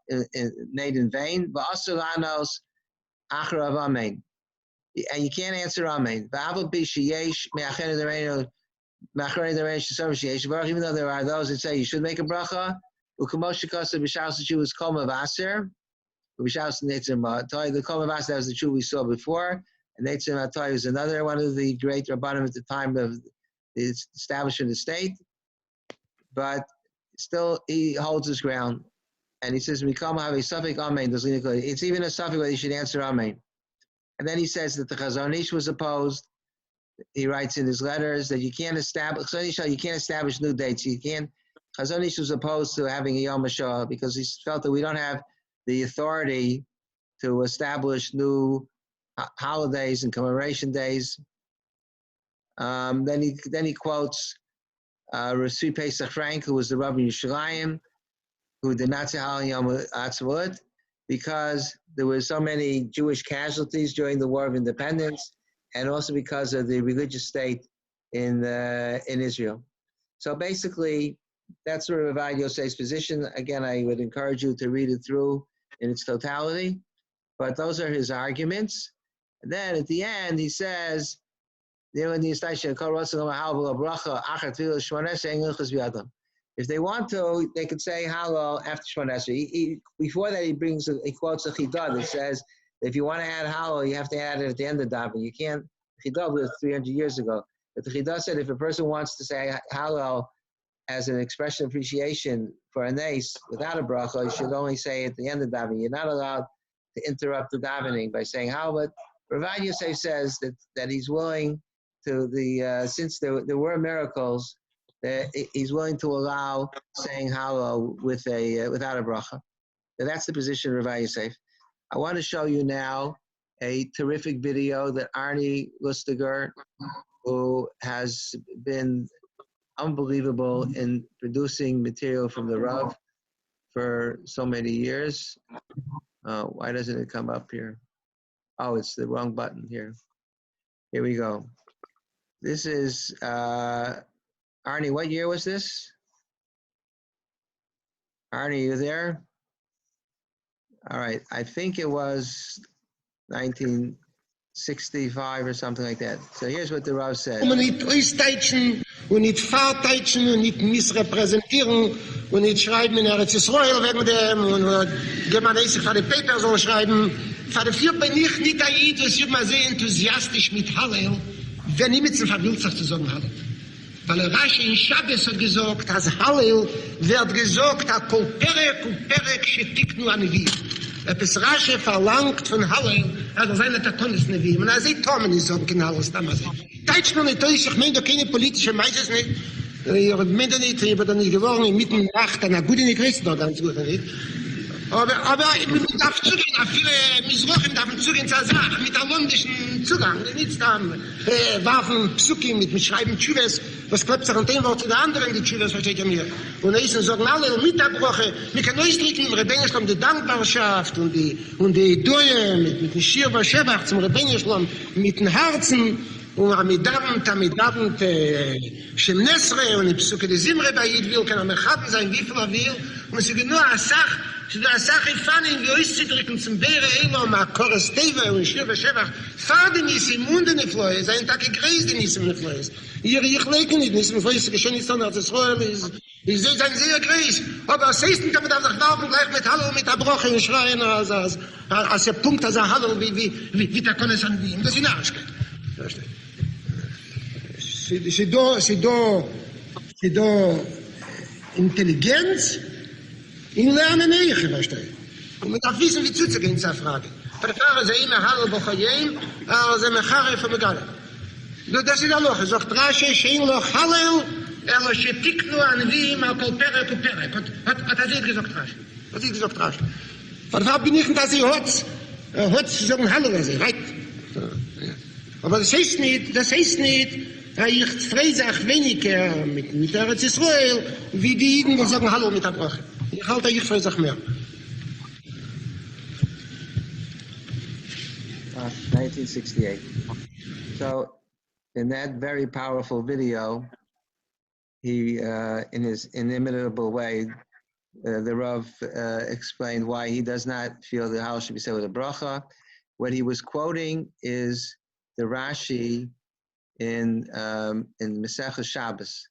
made in vain. But also lanos acharav amen, and you can't answer amen. Even though there are those that say you should make a bracha, the Kol Mavas, that was the Jew we saw before, and Netzim Atay was another one of the great Rabbanim at the time of the establishment of the state, but still he holds his ground, and he says, "Mikam have a suffix amen." It's even a suffix whether you should answer amen. And then he says that the Chazon Ish was opposed. He writes in his letters that you can't establish new dates. You can't. Chazon Ish was opposed to having a Yom HaShoah because he felt that we don't have the authority to establish new holidays and commemoration days. Then he quotes Rashi Pesach Frank, who was the Rabbi Yishalayim, who did not say Hallel Yom Haatzmaut because there were so many Jewish casualties during the War of Independence, and also because of the religious state in Israel. So basically, that's sort of Rabbi Yosef's position. Again, I would encourage you to read it through in its totality, but those are his arguments. And then at the end, he says, if they want to, they could say Hallel after Shemona Esrei. Before that, he quotes a Chidah that says, if you want to add Hallel, you have to add it at the end of davening. You can't. Chidah was 300 years ago. But the Chidah said if a person wants to say Hallel as an expression of appreciation for a nace without a bracha, you should only say at the end of davening. You're not allowed to interrupt the davening by saying Hallel. But Rabbi Yosef says that he's willing to since there were miracles, that he's willing to allow saying Hallel without a bracha. So that's the position of Rabbi Yosef. I want to show you now a terrific video that Arnie Lustiger, who has been unbelievable in producing material from the Rav for so many years. Why doesn't it come up here? Oh, it's the wrong button here. Here we go. This is, Arnie, what year was this? Arnie, you there? All right, I think it was 1965 or something like that. So here's what the Rav said. Nicht Ostdeutschen und nicht Fahrdeutschen und nicht missrepräsentieren und nicht schreiben in Eretz Yisrael wegen dem und germanisch für die Paper so schreiben. Für die vier bin ich nicht Aid, das ist immer sehr enthusiastisch mit Hallel, wenn ich mit dem Verwilzach zu sagen habe. Weil Rashi in Shabbos hat gesagt, dass Hallel wird gesagt, dass Kolperek shetiknu anivim. Etwas Rashi verlangt von Hallel, seine Tatonis Nevim. Und sieht Tomen nicht so, genau, was damals ist. Deutsch noch nicht durch, ich meine, keine politische Meises nicht. Ich meine nicht, ich bin da nicht geworden, mitten in der Nacht, eine gute Christen dort anzuhören, nicht? Aber man darf zugehen, auf viele Misrochen darf man zugehen zur Sache, mit der londischen Zugang, nicht da Waffen, Psuki, mit Schreiben Tschüves, was klappt sich an dem Wort zu der anderen, die Tschüves, versteht ihr mir? Und da ist sagen alle, mit der Woche, wir können euch drücken im Rebbeinischlam die Dankbarschaft und die Dure, mit dem Schir Bashebach zum Rebbeinischlam, mit dem Herzen, und amidabend, Shem Nesre, und die Psuki des Zimre bei Yidwil, kann Mechaben sein, wie viel will, und es ist genau eine Sache, die Sache fangen, wie euch zu drücken zum Beere, Elom, Akores Teve, und Schir Bashebach, Faden ist im Munde nicht Flores, ein Tag gekreist in diesem nicht Flores. Ich lege nicht, nicht Flores, geschehen ist dann, als es Rohr ist, ich sehe sein sehr Kreis, aber als Seisten kann man da noch laufen, gleich mit Hallo, mit der Broche und schreien, als der Punkt, als Hallo, wie der Konnes an ihm, das ist eine Arschkeit. Sie do Intelligenz in Lernen nicht, verstehe. Und man darf wissen, wie zuzugehen zur Frage. Verfahren Sie immer Hallo Bochayim, also Mechare von Megale. Das ist ein Loch. Er sagt, Rashi, Schein Loch, Hallel, er schickt nur an wie mal Kolperek und Perek. Hat er nicht gesagt, Rashi. Hat er gesagt, Rashi. Von da bin ich nicht, dass ich heute sagen Hallel, also, right? Aber das heißt nicht, ich freise auch weniger mit der Israel, wie die Jiden, die sagen Hallo mit der Brache. Ich halte, ich freise auch mehr. 1968. So, in that very powerful video, he, in his inimitable way, the Rav explained why he does not feel the house should be said with a bracha. What he was quoting is the Rashi in Masechah Shabbos.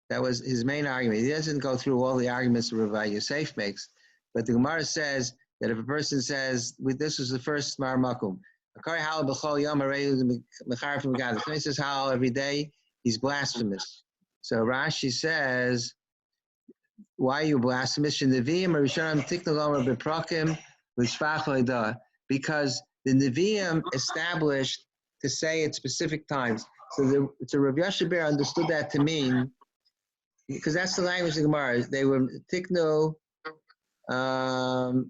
That was his main argument. He doesn't go through all the arguments that Rabbi Yosef makes, but the Gemara says that if a person says, this is the first Mar Makum, if he says Hallel every day, he's blasphemous. So Rashi says, why are you blasphemous? Because the Nevi'im established to say at specific times. So Rav Yashaber understood that to mean, because that's the language of the Gemara. They were tiknu. The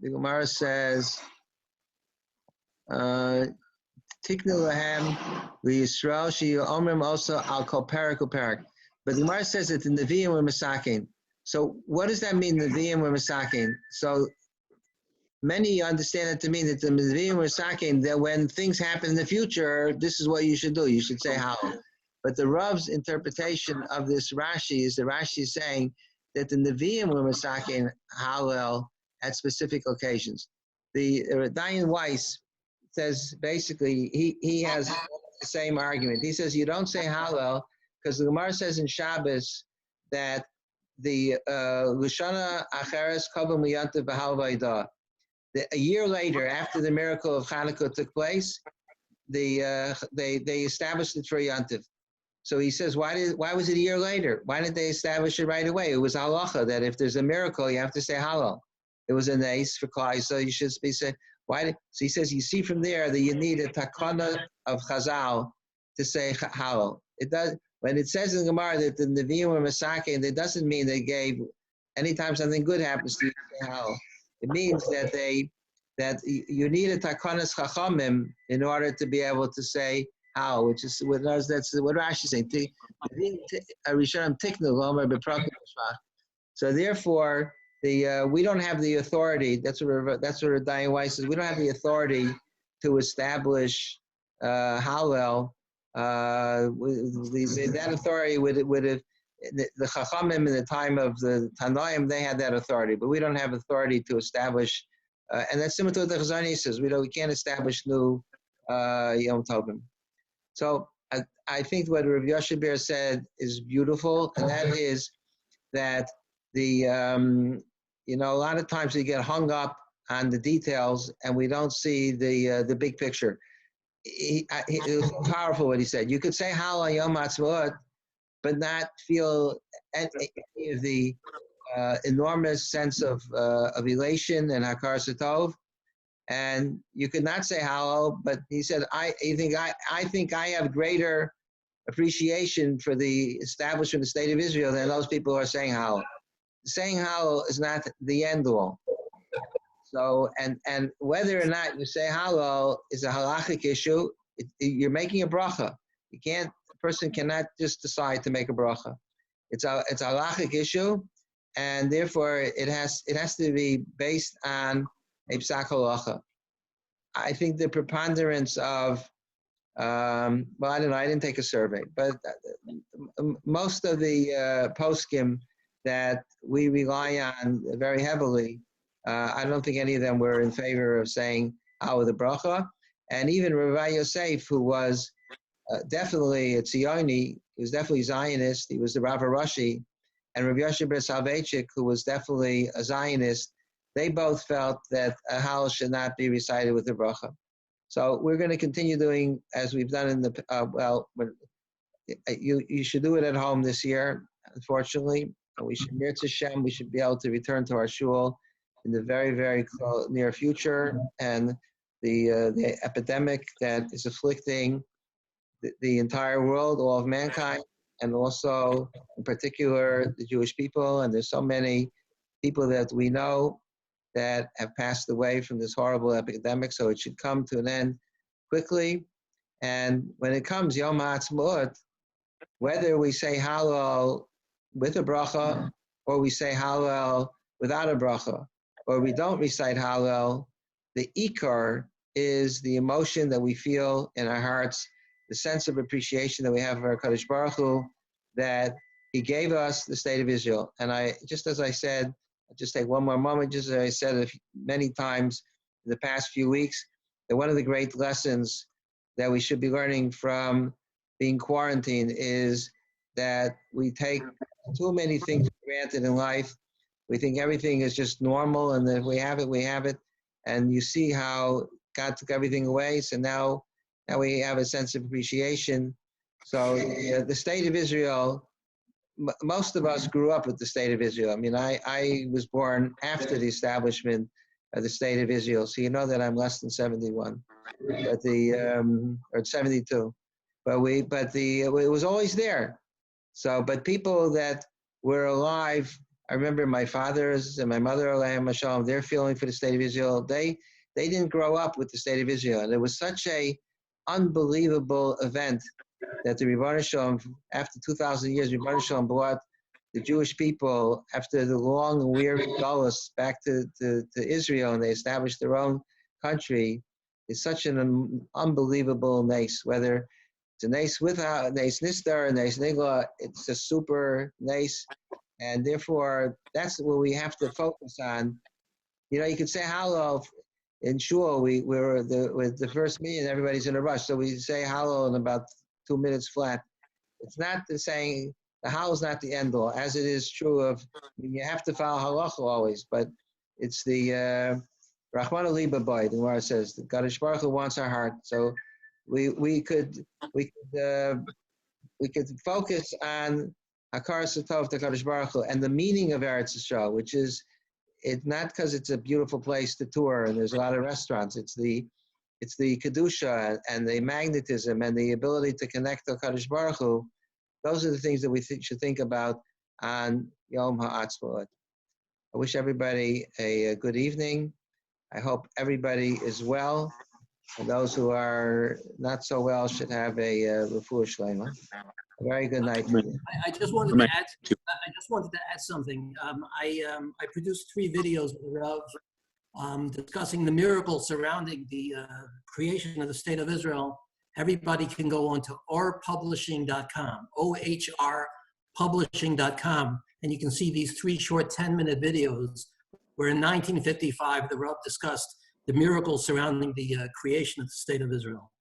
Gemara says, tiknu lahem liyisrael sheyu omrim also al kol perek uperek. But the Gemara says that the Nevi'im were masakin. So what does that mean? The Nevi'im were masakin. So many understand it to mean that the Nevi'im were masakin, that when things happen in the future, this is what you should do. You should say Hallel. But the Rav's interpretation of this Rashi is the Rashi saying that the Nevi'im were masakin Hallel at specific occasions. The Dayan Weiss says basically he has the same argument. He says you don't say Hallel because the Gemara says in Shabbos that the Lushana Acheres Kabul Miyantav B'Hal Vayda. A year later, after the miracle of Hanukkah took place, they established it for Yantiv. So he says, why was it a year later? Why didn't they establish it right away? It was halacha that if there's a miracle, you have to say Hallel. It was a nace for Klai, so you should be saying, so he says, you see from there that you need a takana of Chazal to say Hallel. It does. When it says in the Gemara that the Nevi'im were masakin, that doesn't mean they gave, anytime something good happens to you, say Hallel. It means that you need a takanas chachamim in order to be able to say how, which is that's what Rashi is saying. So therefore, we don't have the authority. That's what Dayan Weiss says. We don't have the authority to establish Hallel. That authority would have. The Chachamim in the time of the Tanoim, they had that authority, but we don't have authority to establish, and that's similar to what the Chazani says. We can't establish new Yom Tovim. So I think what Rav Yashaber said is beautiful, and that is that a lot of times we get hung up on the details and we don't see the big picture. It was powerful what he said. You could say Hallel Yom Haatzmaut, but not feel any of the enormous sense of elation and Hakar Satov. And you could not say Hallel, but he said, I think I have greater appreciation for the establishment of the state of Israel than those people who are saying Hallel. Saying Hallel is not the end all. So, and whether or not you say Hallel is a halachic issue, you're making a bracha. A person cannot just decide to make a bracha. It's a halachic issue, and therefore it has to be based on a psak halacha. I think the preponderance of I don't know. I didn't take a survey, but most of the poskim that we rely on very heavily, I don't think any of them were in favor of saying Hallel the bracha, and even Rabbi Yosef, who was definitely a Tzioni, he was definitely Zionist, he was the Rav Rashi, and Rabbi Yashaber Soloveitchik, who was definitely a Zionist, they both felt that a Hallel should not be recited with the bracha. So we're going to continue doing as we've done in the, you should do it at home this year, unfortunately. We should, Mirz Hashem, we should be able to return to our shul in the very, very near future, and the epidemic that is afflicting the entire world, all of mankind, and also in particular the Jewish people. And there's so many people that we know that have passed away from this horrible epidemic, so it should come to an end quickly. And when it comes Yom Haatzmaut, whether we say Hallel with a bracha, or we say Hallel without a bracha, or we don't recite Hallel, the ikar is the emotion that we feel in our hearts, the sense of appreciation that we have for our Kadosh Baruch Hu, that He gave us the state of Israel. And just as I said, I'll just take one more moment, just as I said many times in the past few weeks, that one of the great lessons that we should be learning from being quarantined is that we take too many things for granted in life. We think everything is just normal, and if we have it, we have it. And you see how God took everything away, so now we have a sense of appreciation. So the state of Israel, most of us grew up with the state of Israel. I mean, I was born after the establishment of the state of Israel, so you know that I'm less than 71, but or 72. But it was always there. So, but people that were alive, I remember my fathers and my mother, Alayhim Hashalom, their feeling for the state of Israel, they didn't grow up with the state of Israel. And it was such a unbelievable event that the Ribono Shel Olam, after 2,000 years, Ribono Shel Olam brought the Jewish people, after the long and weary galus, back to Israel, and they established their own country. It's such an unbelievable nace, whether it's a nace without nace nistar, nace nigla, it's a super nace, and therefore that's what we have to focus on. You know, you could say Hallel in shul. We're with the first meeting, everybody's in a rush, so we say Hallel in about 2 minutes flat. It's not the saying, the Hallel is not the end all, as it is true of, I mean, you have to follow halacha always, but it's the Rachmana liba boy, the Gemara says, the Kadosh Baruch Hu wants our heart. So we could focus on Hakar Satov to Kadosh Baruch Hu and the meaning of Eretz Yisrael, which is, it's not because it's a beautiful place to tour and there's a lot of restaurants. It's the kedusha and the magnetism and the ability to connect to Kadosh Baruch Hu. Those are the things that we should think about on Yom Haatzmaut. I wish everybody a good evening. I hope everybody is well, and those who are not so well should have a refuah shlema. A very good night. I just wanted to add something. I produced 3 videos of discussing the miracles surrounding the creation of the State of Israel. Everybody can go on to ohrpublishing.com, ohrpublishing.com, and you can see these 3 short 10-minute videos where in 1955 the Rav discussed the miracles surrounding the creation of the State of Israel.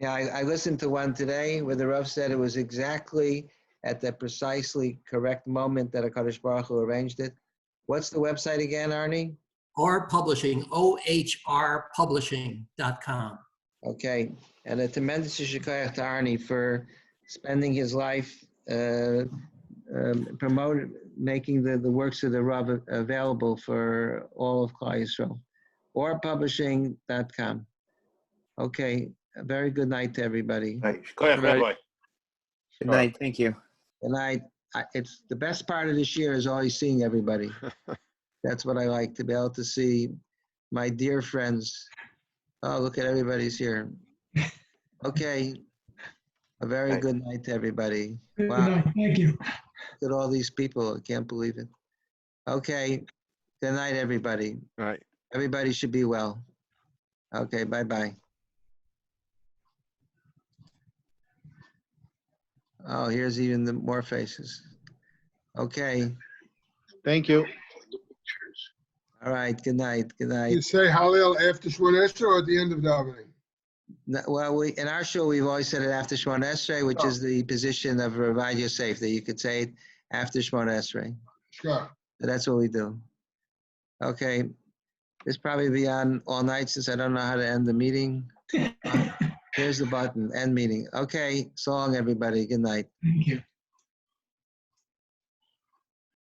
Yeah, I listened to one today where the Rav said it was exactly at the precisely correct moment that HaKadosh Baruch Hu arranged it. What's the website again, Arnie? Ohr Publishing, ohrpublishing.com. Okay, and a tremendous shikayach to Arnie for spending his life making the works of the Rav available for all of Klal Yisrael. Ohrpublishing.com. Okay, a very good night to everybody. Good night. Good night. Thank you. Good night. It's the best part of this year is always seeing everybody. That's what I like, to be able to see my dear friends. Oh, look at everybody's here. Okay. A very good night to everybody. Wow. Good night. Thank you. Look at all these people. I can't believe it. Okay. Good night, everybody. All right. Everybody should be well. Okay. Bye-bye. Oh, here's even the more faces. Okay. Thank you. All right. Good night. Good night. You say Hallel after Shemona Esrei or at the end of davening? Well, in our show, we've always said it after Shemona Esrei, which is the position of Rabbi Yosef, that you could say it after Shemona Esrei. Sure. So that's what we do. Okay. This probably be on all night since I don't know how to end the meeting. Here's the button, end meeting. Okay. So long, everybody. Good night. Thank you.